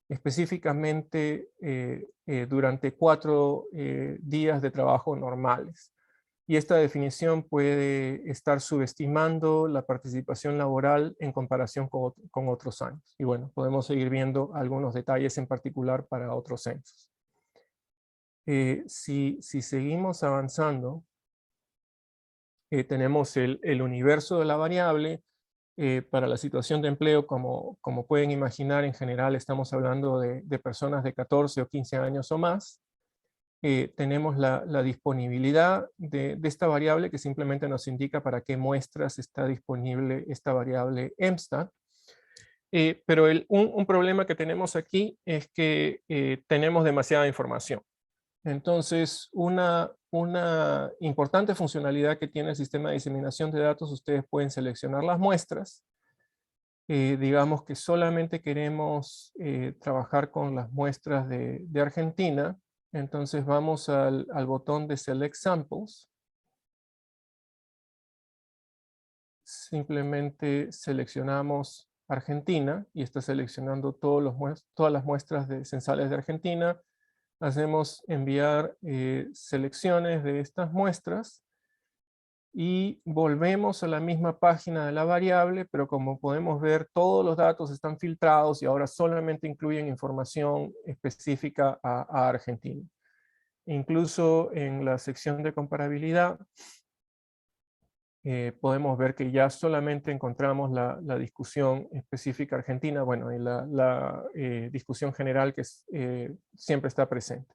específicamente durante 4 días de trabajo normales. Y esta definición puede estar subestimando la participación laboral en comparación con otros años. Y bueno, podemos seguir viendo algunos detalles en particular para otros censos. Si seguimos avanzando, tenemos el universo de la variable. Para la situación de empleo, como pueden imaginar, en general estamos hablando de personas de 14 o 15 años o más. Tenemos la disponibilidad de esta variable que simplemente nos indica para qué muestras está disponible esta variable emstat. Pero un problema que tenemos aquí es que tenemos demasiada información. Entonces, una importante funcionalidad que tiene el sistema de diseminación de datos, ustedes pueden seleccionar las muestras digamos que solamente queremos trabajar con las muestras de Argentina, entonces vamos al botón de Select Samples. Simplemente seleccionamos Argentina y está seleccionando todas las muestras censales de Argentina. Hacemos enviar selecciones de estas muestras y volvemos a la misma página de la variable, pero como podemos ver, todos los datos están filtrados y ahora solamente incluyen información específica a Argentina. Incluso en la sección de comparabilidad, podemos ver que ya solamente encontramos la discusión específica argentina, bueno, y la discusión general que siempre está presente.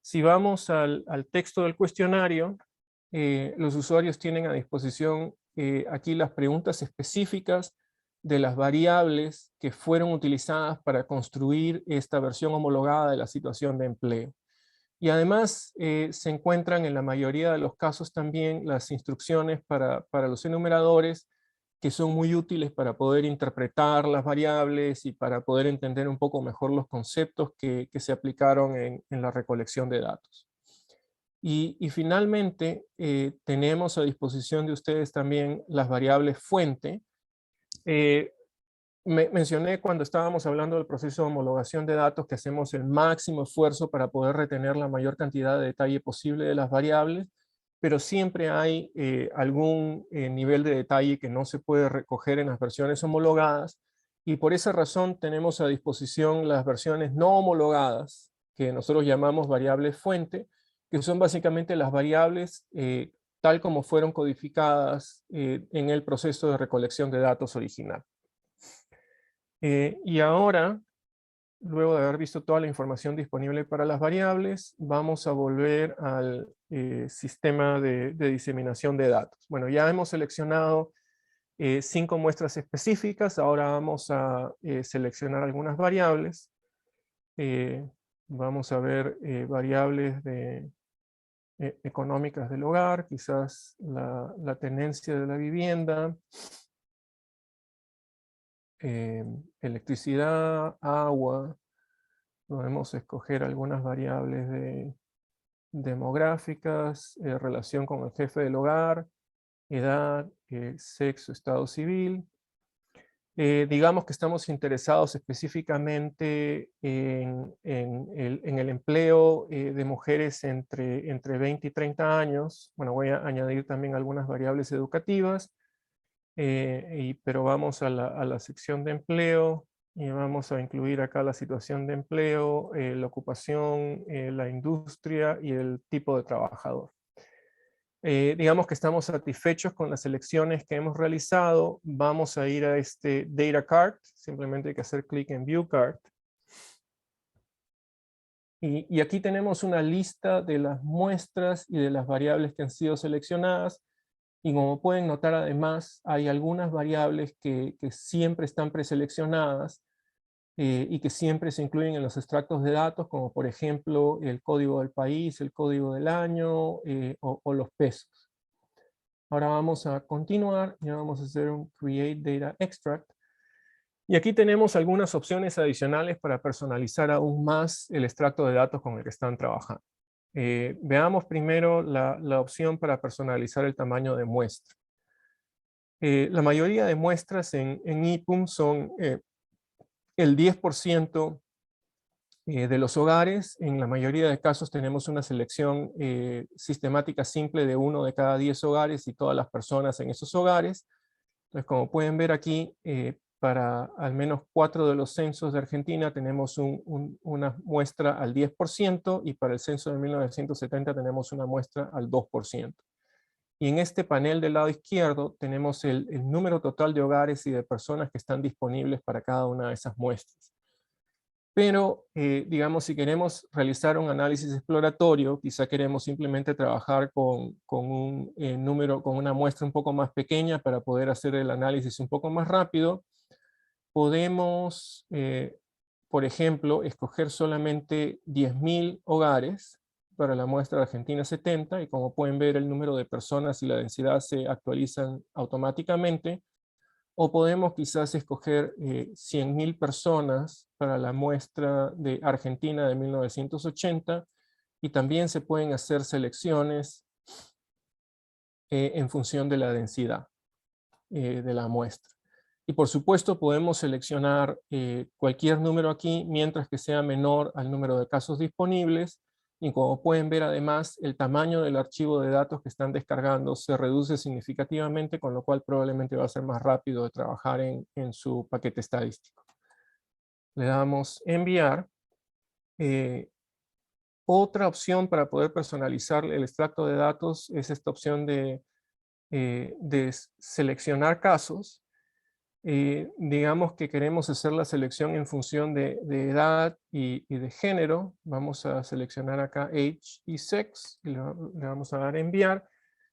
Si vamos al texto del cuestionario, los usuarios tienen a disposición aquí las preguntas específicas de las variables que fueron utilizadas para construir esta versión homologada de la situación de empleo. Y además se encuentran en la mayoría de los casos también las instrucciones para los enumeradores, que son muy útiles para poder interpretar las variables y para poder entender un poco mejor los conceptos que se aplicaron en la recolección de datos. Y finalmente tenemos a disposición de ustedes también las variables fuente. Mencioné cuando estábamos hablando del proceso de homologación de datos que hacemos el máximo esfuerzo para poder retener la mayor cantidad de detalle posible de las variables, pero siempre hay algún nivel de detalle que no se puede recoger en las versiones homologadas, y por esa razón tenemos a disposición las versiones no homologadas, que nosotros llamamos variables fuente, que son básicamente las variables tal como fueron codificadas en el proceso de recolección de datos original. Y ahora, luego de haber visto toda la información disponible para las variables, vamos a volver al sistema de diseminación de datos. Bueno, ya hemos seleccionado 5 muestras específicas, ahora vamos a seleccionar algunas variables. Vamos a ver variables económicas del hogar, quizás la tenencia de la vivienda, electricidad, agua. Podemos escoger algunas variables demográficas, relación con el jefe del hogar, edad, sexo, estado civil. Digamos que estamos interesados específicamente en el empleo de mujeres entre 20 y 30 años. Bueno, voy a añadir también algunas variables educativas. Pero vamos a la sección de empleo y vamos a incluir acá la situación de empleo, la ocupación, la industria y el tipo de trabajador. Digamos que estamos satisfechos con las selecciones que hemos realizado. Vamos a ir a este Data Card, simplemente hay que hacer clic en View Card. Y aquí tenemos una lista de las muestras y de las variables que han sido seleccionadas. Y como pueden notar, además, hay algunas variables que siempre están preseleccionadas y que siempre se incluyen en los extractos de datos, como por ejemplo el código del país, el código del año o los pesos. Ahora vamos a continuar y vamos a hacer un Create Data Extract. Y aquí tenemos algunas opciones adicionales para personalizar aún más el extracto de datos con el que están trabajando. Veamos primero la opción para personalizar el tamaño de muestra. La mayoría de muestras en EPUM son el 10% de los hogares. En la mayoría de casos tenemos una selección sistemática simple de 1 de cada 10 hogares y todas las personas en esos hogares. Entonces, como pueden ver aquí, para al menos 4 de los censos de Argentina tenemos una muestra al 10% y para el censo de 1970 tenemos una muestra al 2%. Y en este panel del lado izquierdo tenemos el número total de hogares y de personas que están disponibles para cada una de esas muestras. Pero, digamos, si queremos realizar un análisis exploratorio, quizá queremos simplemente trabajar con un número, con una muestra un poco más pequeña para poder hacer el análisis un poco más rápido, podemos, por ejemplo, escoger solamente 10.000 hogares para la muestra de Argentina 70, y como pueden ver, el número de personas y la densidad se actualizan automáticamente. o podemos quizás escoger 100.000 personas para la muestra de Argentina de 1980, y también se pueden hacer selecciones en función de la densidad de la muestra. Y por supuesto podemos seleccionar cualquier número aquí mientras que sea menor al número de casos disponibles, y como pueden ver además el tamaño del archivo de datos que están descargando se reduce significativamente, con lo cual probablemente va a ser más rápido de trabajar en su paquete estadístico. Le damos enviar. Otra opción para poder personalizar el extracto de datos es esta opción de seleccionar casos. Digamos que queremos hacer la selección en función de edad y de género. Vamos a seleccionar acá age y sex, y le vamos a dar enviar.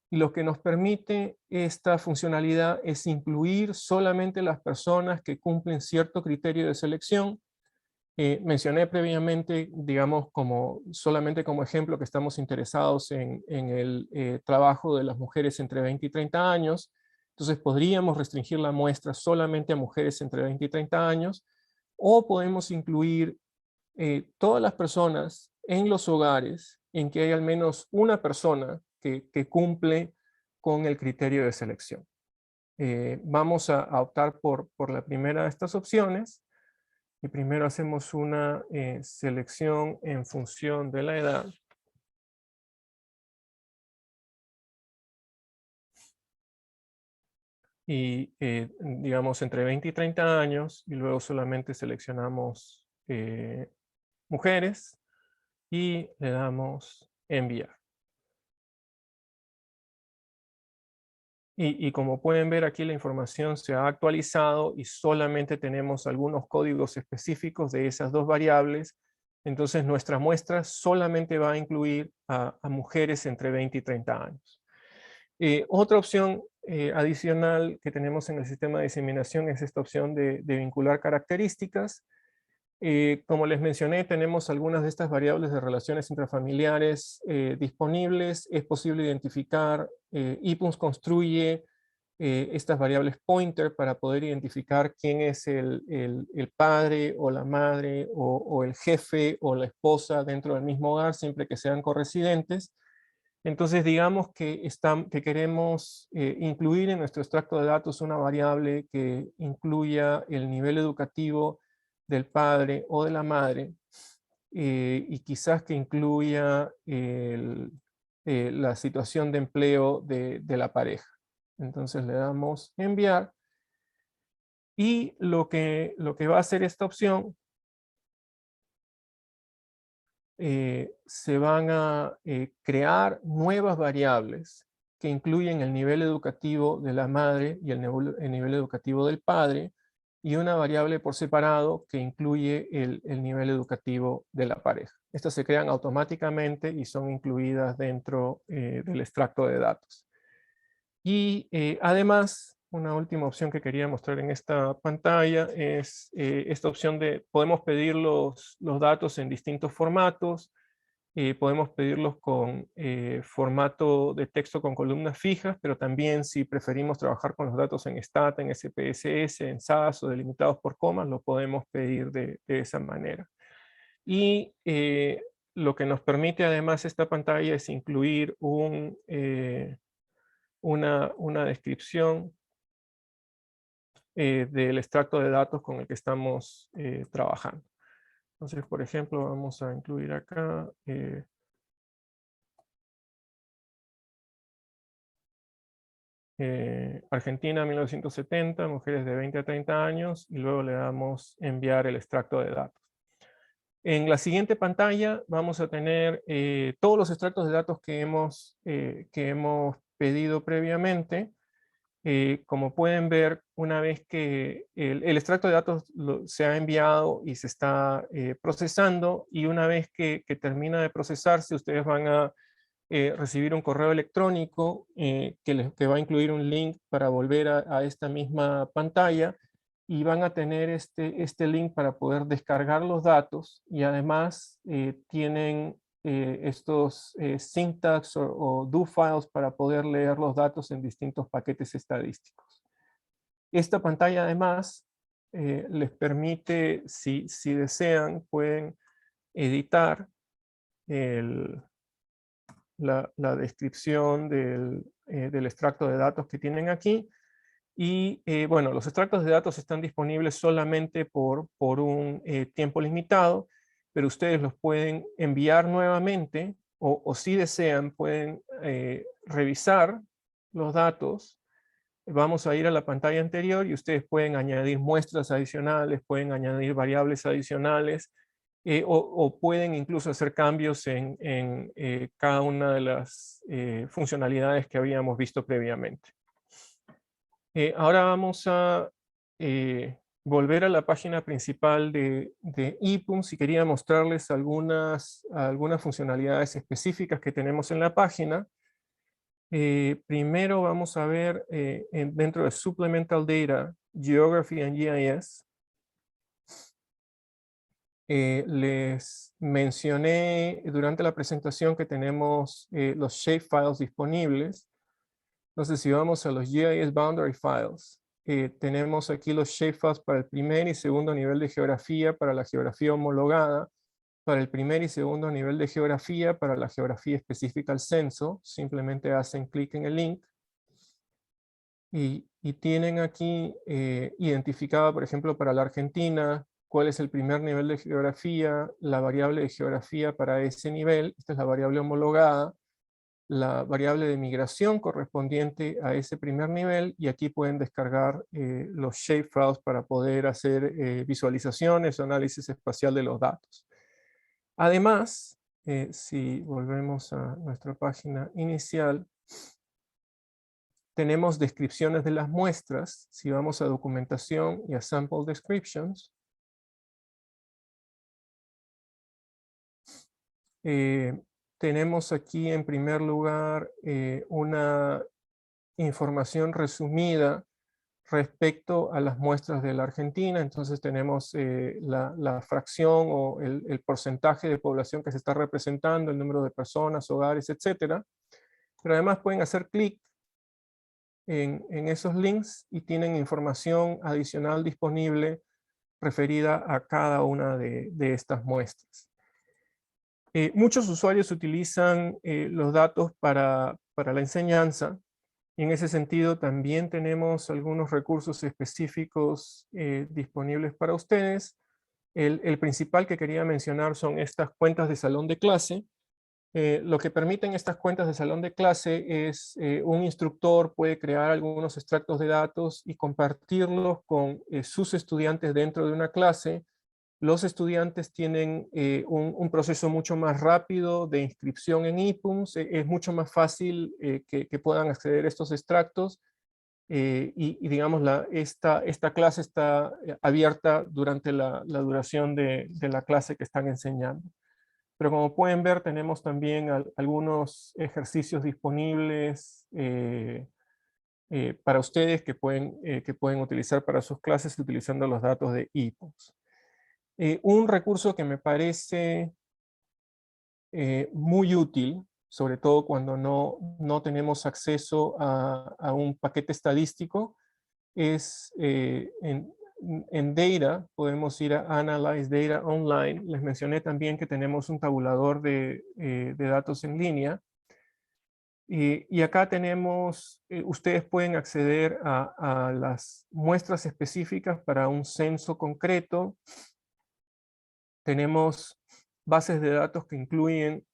Y lo que nos permite esta funcionalidad es incluir solamente las personas que cumplen cierto criterio de selección. Mencioné previamente, digamos, solamente como ejemplo, que estamos interesados en el trabajo de las mujeres entre 20 y 30 años. Entonces podríamos restringir la muestra solamente a mujeres entre 20 y 30 años, o podemos incluir todas las personas en los hogares en que hay al menos una persona que cumple con el criterio de selección. Vamos a optar por la primera de estas opciones. Y primero hacemos una selección en función de la edad. Y digamos entre 20 y 30 años, y luego solamente seleccionamos mujeres y le damos enviar. Y como pueden ver aquí, la información se ha actualizado y solamente tenemos algunos códigos específicos de esas dos variables. Entonces nuestra muestra solamente va a incluir a mujeres entre 20 y 30 años. Otra opción adicional que tenemos en el sistema de diseminación es esta opción de vincular características. Como les mencioné, tenemos algunas de estas variables de relaciones intrafamiliares disponibles. Es posible identificar, ePUMS construye estas variables pointer para poder identificar quién es el padre o la madre o el jefe o la esposa dentro del mismo hogar, siempre que sean corresidentes. Entonces digamos que queremos incluir en nuestro extracto de datos una variable que incluya el nivel educativo del padre o de la madre, y quizás que incluya la situación de empleo de la pareja. Entonces le damos enviar, y lo que va a hacer esta opción, se van a crear nuevas variables que incluyen el nivel educativo de la madre y el nivel educativo del padre, y una variable por separado que incluye el nivel educativo de la pareja. Estas se crean automáticamente y son incluidas dentro del extracto de datos. Y además, una última opción que quería mostrar en esta pantalla es esta opción de podemos pedir los datos en distintos formatos. Podemos pedirlos con formato de texto con columnas fijas, pero también si preferimos trabajar con los datos en Stata, en SPSS, en SAS o delimitados por comas, lo podemos pedir de esa manera. Y lo que nos permite además esta pantalla es incluir una descripción del extracto de datos con el que estamos trabajando. Entonces, por ejemplo, vamos a incluir acá Argentina 1970, mujeres de 20 a 30 años, y luego le damos enviar el extracto de datos. En la siguiente pantalla vamos a tener todos los extractos de datos que hemos pedido previamente. Como pueden ver, una vez que el extracto de datos se ha enviado y se está procesando, y una vez que termina de procesarse, ustedes van a recibir un correo electrónico que va a incluir un link para volver a esta misma pantalla, y van a tener este link para poder descargar los datos, y además tienen estos syntax o do files para poder leer los datos en distintos paquetes estadísticos. Esta pantalla además les permite, si desean, pueden editar la descripción del extracto de datos que tienen aquí. Y bueno, los extractos de datos están disponibles solamente por un tiempo limitado, pero ustedes los pueden enviar nuevamente o si desean pueden revisar los datos. Vamos a ir a la pantalla anterior y ustedes pueden añadir muestras adicionales, pueden añadir variables adicionales, o pueden incluso hacer cambios en cada una de las funcionalidades que habíamos visto previamente. Ahora vamos a volver a la página principal de ePUMS y quería mostrarles algunas funcionalidades específicas que tenemos en la página. Primero vamos a ver dentro de Supplemental Data, Geography and GIS. Les mencioné durante la presentación que tenemos los shapefiles disponibles. Entonces, si vamos a los GIS Boundary Files, tenemos aquí los shapefiles para el primer y segundo nivel de geografía, para la geografía homologada, para el primer y segundo nivel de geografía, para la geografía específica al censo. Simplemente hacen clic en el link. Y tienen aquí identificado, por ejemplo, para la Argentina, cuál es el primer nivel de geografía, la variable de geografía para ese nivel. Esta es la variable homologada. La variable de migración correspondiente a ese primer nivel, y aquí pueden descargar los shapefiles para poder hacer visualizaciones o análisis espacial de los datos. Además, si volvemos a nuestra página inicial, tenemos descripciones de las muestras. Si vamos a documentación y a sample descriptions, tenemos aquí en primer lugar una información resumida respecto a las muestras de la Argentina. Entonces tenemos la fracción o el porcentaje de población que se está representando, el número de personas, hogares, etc. Pero además pueden hacer clic en esos links y tienen información adicional disponible referida a cada una de estas muestras. Muchos usuarios utilizan los datos para la enseñanza, y en ese sentido también tenemos algunos recursos específicos disponibles para ustedes. El principal que quería mencionar son estas cuentas de salón de clase. Lo que permiten estas cuentas de salón de clase es un instructor puede crear algunos extractos de datos y compartirlos con sus estudiantes dentro de una clase. Los estudiantes tienen un proceso mucho más rápido de inscripción en ePUMS. Es mucho más fácil que puedan acceder a estos extractos. Y digamos, esta clase está abierta durante la duración de la clase que están enseñando. Pero como pueden ver, tenemos también algunos ejercicios disponibles para ustedes que pueden utilizar para sus clases utilizando los datos de ePUMS. Un recurso que me parece muy útil, sobre todo cuando no tenemos acceso a un paquete estadístico, es en Data, podemos ir a Analyze Data Online. Les mencioné también que tenemos un tabulador de datos en línea. Y acá tenemos, ustedes pueden acceder a las muestras específicas para un censo concreto. Tenemos bases de datos que incluyen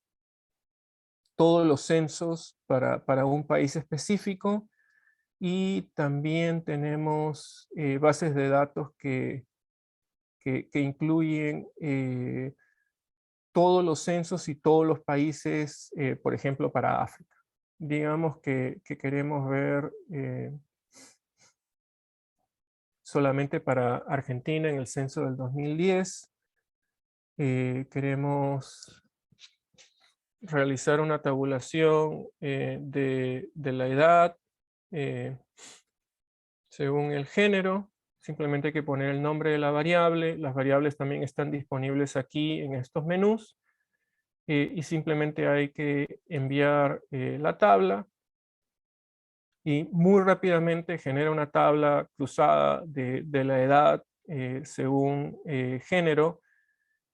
todos los censos para un país específico, y también tenemos bases de datos que incluyen todos los censos y todos los países, por ejemplo, para África. Digamos que queremos ver solamente para Argentina en el censo del 2010. Queremos realizar una tabulación de la edad según el género. Simplemente hay que poner el nombre de la variable. Las variables también están disponibles aquí en estos menús. Y simplemente hay que enviar la tabla. y muy rápidamente genera una tabla cruzada de la edad según género,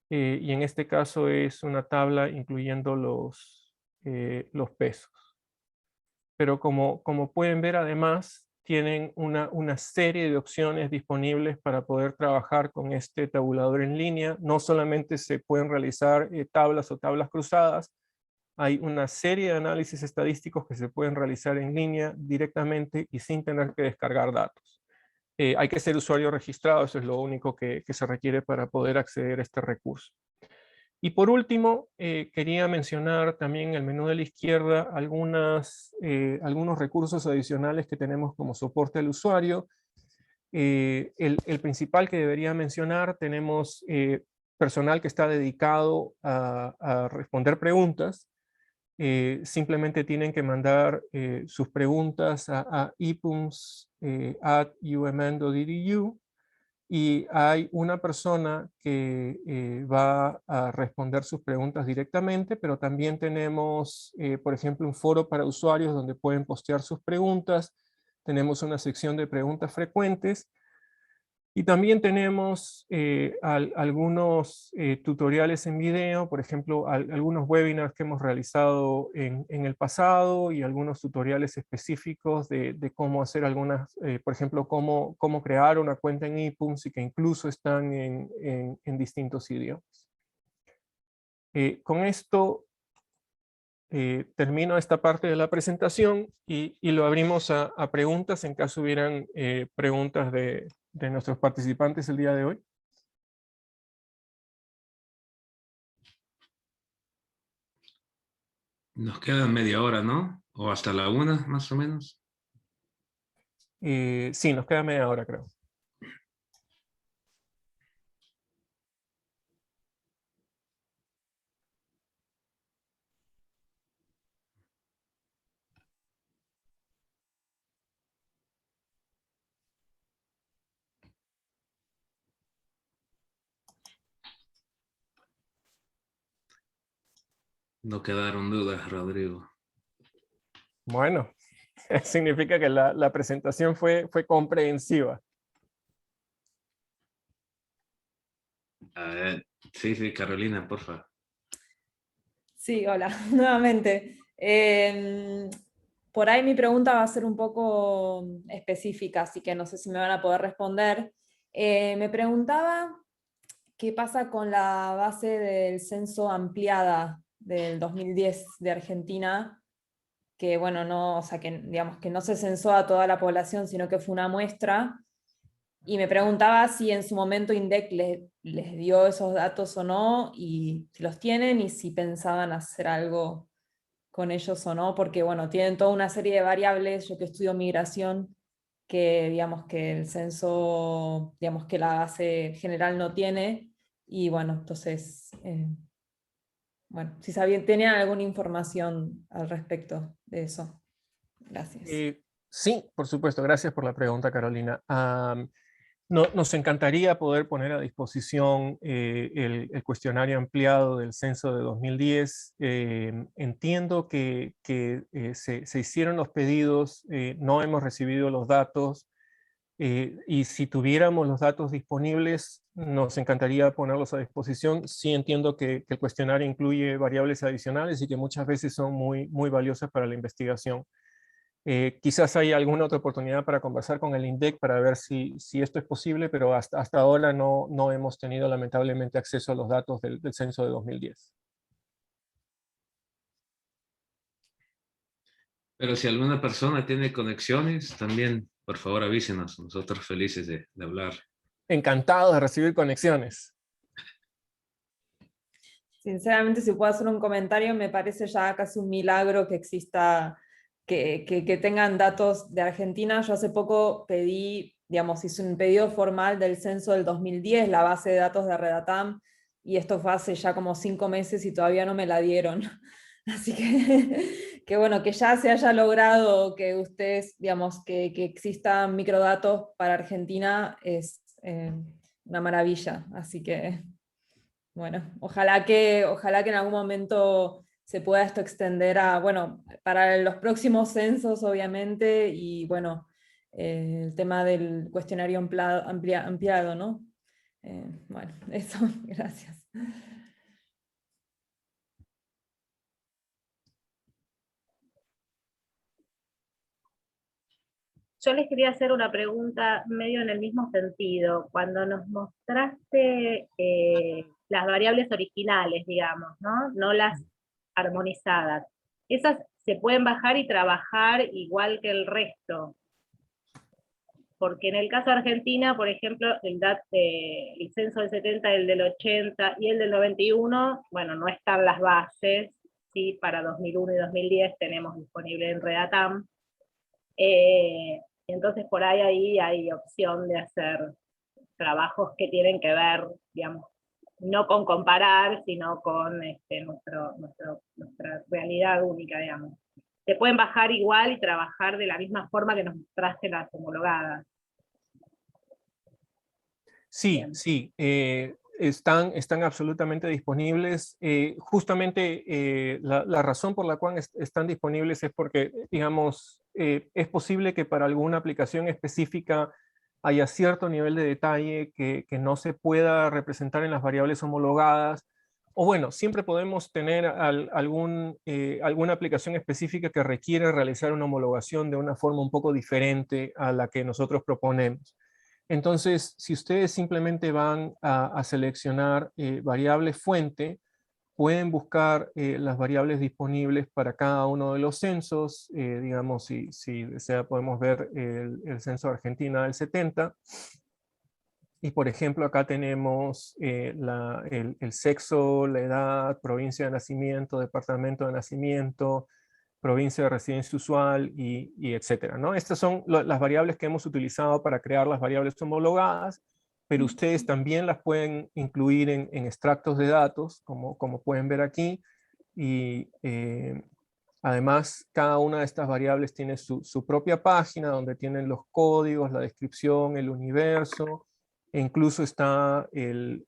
y en este caso es una tabla incluyendo los pesos. Pero como pueden ver, además tienen una serie de opciones disponibles para poder trabajar con este tabulador en línea. No solamente se pueden realizar tablas o tablas cruzadas, hay una serie de análisis estadísticos que se pueden realizar en línea directamente y sin tener que descargar datos. Hay que ser usuario registrado, eso es lo único que se requiere para poder acceder a este recurso. Y por último, quería mencionar también en el menú de la izquierda algunos recursos adicionales que tenemos como soporte al usuario. El principal que debería mencionar, tenemos personal que está dedicado a responder preguntas. Simplemente tienen que mandar sus preguntas a ipums@umn.edu, y hay una persona que va a responder sus preguntas directamente, pero también tenemos, por ejemplo, un foro para usuarios donde pueden postear sus preguntas. Tenemos una sección de preguntas frecuentes. Y también tenemos algunos tutoriales en video, por ejemplo, algunos webinars que hemos realizado en el pasado, y algunos tutoriales específicos de cómo hacer algunas, por ejemplo, cómo crear una cuenta en ePUMS, y que incluso están en distintos idiomas. Con esto termino esta parte de la presentación y lo abrimos a preguntas en caso hubieran preguntas de nuestros participantes el día de hoy. Nos queda media hora, ¿no? O hasta la 1, más o menos. Sí, nos queda media hora, creo. No quedaron dudas, Rodrigo. Bueno, significa que la presentación fue comprensiva. A ver, sí, Carolina, porfa. Sí, hola, nuevamente. Por ahí mi pregunta va a ser un poco específica, así que no sé si me van a poder responder. Me preguntaba qué pasa con la base del censo ampliada del 2010 de Argentina, que bueno, no, o sea, que digamos que no se censó a toda la población, sino que fue una muestra. Y me preguntaba si en su momento INDEC les dio esos datos o no, y si los tienen, y si pensaban hacer algo con ellos o no, porque bueno, tienen toda una serie de variables. Yo que estudio migración, que digamos que el censo, digamos que la base general no tiene, y bueno, entonces, bueno, si tenían alguna información al respecto de eso. Gracias. Sí, por supuesto. Gracias por la pregunta, Carolina. Nos encantaría poder poner a disposición el cuestionario ampliado del censo de 2010. Entiendo que se hicieron los pedidos, no hemos recibido los datos, y si tuviéramos los datos disponibles, nos encantaría ponerlos a disposición. Sí entiendo que el cuestionario incluye variables adicionales y que muchas veces son muy valiosas para la investigación. Quizás hay alguna otra oportunidad para conversar con el INDEC para ver si esto es posible, pero hasta ahora no hemos tenido lamentablemente acceso a los datos del censo de 2010. Pero si alguna persona tiene conexiones, también, por favor, avísenos. Nosotros felices de hablar. Encantado de recibir conexiones. Sinceramente, si puedo hacer un comentario, me parece ya casi un milagro que exista, que tengan datos de Argentina. Yo hace poco pedí, digamos, hice un pedido formal del censo del 2010, la base de datos de Redatam, y esto fue hace ya como 5 meses y todavía no me la dieron. Así que bueno, que ya se haya logrado que ustedes, digamos, que existan microdatos para Argentina es una maravilla. Así que bueno, ojalá que en algún momento se pueda esto extender a, bueno, para los próximos censos, obviamente, y bueno, el tema del cuestionario ampliado, ¿no? Bueno, eso, gracias. Yo les quería hacer una pregunta medio en el mismo sentido. Cuando nos mostraste las variables originales, digamos, ¿no? No las armonizadas, esas se pueden bajar y trabajar igual que el resto. Porque en el caso de Argentina, por ejemplo, el censo del 70, el del 80 y el del 91, bueno, no están las bases, ¿sí? Para 2001 y 2010 tenemos disponible en Redatam. Entonces por ahí hay opción de hacer trabajos que tienen que ver, digamos, no con comparar, sino con nuestra realidad única, digamos. Se pueden bajar igual y trabajar de la misma forma que nos mostraste las homologadas. Sí, Bien. sí, están absolutamente disponibles. Justamente la razón por la cual están disponibles es porque, digamos, es posible que para alguna aplicación específica haya cierto nivel de detalle que no se pueda representar en las variables homologadas. O bueno, siempre podemos tener alguna aplicación específica que requiere realizar una homologación de una forma un poco diferente a la que nosotros proponemos. Entonces, si ustedes simplemente van a seleccionar variable fuente, pueden buscar las variables disponibles para cada uno de los censos. Digamos, si desea, podemos ver el censo de Argentina del 70. Y por ejemplo, acá tenemos el sexo, la edad, provincia de nacimiento, departamento de nacimiento, provincia de residencia usual y etcétera, ¿no? Estas son las variables que hemos utilizado para crear las variables homologadas, pero ustedes también las pueden incluir en extractos de datos, como pueden ver aquí, y además cada una de estas variables tiene su propia página donde tienen los códigos, la descripción, el universo, e incluso está el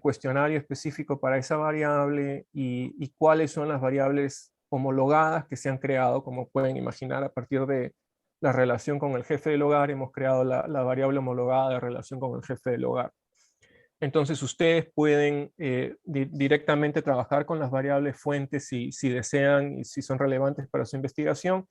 cuestionario específico para esa variable y cuáles son las variables homologadas que se han creado, como pueden imaginar, a partir de la relación con el jefe del hogar, hemos creado la variable homologada de relación con el jefe del hogar. Entonces ustedes pueden directamente trabajar con las variables fuentes si desean y si son relevantes para su investigación.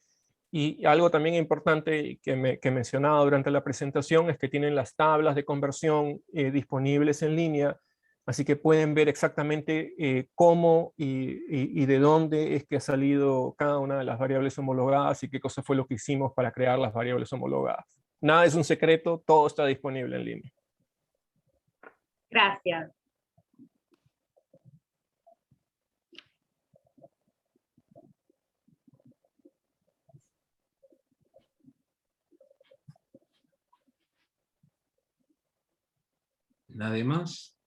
Y algo también importante que mencionaba durante la presentación es que tienen las tablas de conversión disponibles en línea, así que pueden ver exactamente cómo y de dónde es que ha salido cada una de las variables homologadas y qué cosa fue lo que hicimos para crear las variables homologadas. Nada es un secreto, todo está disponible en línea. Gracias. ¿Nadie más?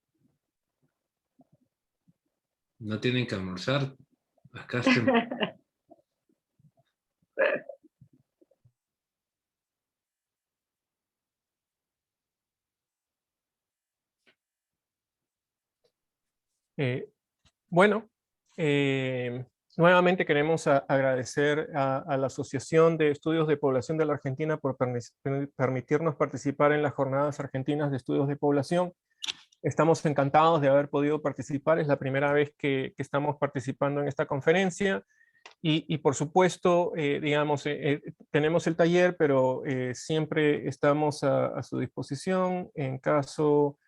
¿No tienen que almorzar? Acá estén. Bueno, nuevamente queremos agradecer a la Asociación de Estudios de Población de la Argentina por permitirnos participar en las Jornadas Argentinas de Estudios de Población. Estamos encantados de haber podido participar, es la primera vez que estamos participando en esta conferencia y por supuesto, digamos, tenemos el taller, pero siempre estamos a su disposición en caso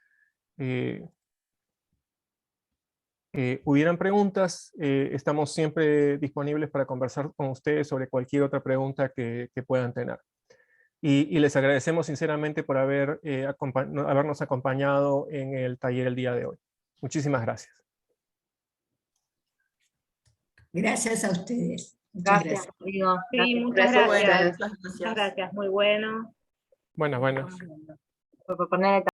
hubieran preguntas, estamos siempre disponibles para conversar con ustedes sobre cualquier otra pregunta que puedan tener. Y les agradecemos sinceramente por habernos acompañado en el taller el día de hoy. Muchísimas gracias. Gracias a ustedes. Muchas gracias. Rodrigo. Sí, Gracias. muchas Bueno, gracias. muchas gracias. Muchas gracias, muy bueno. Buenas. Por poner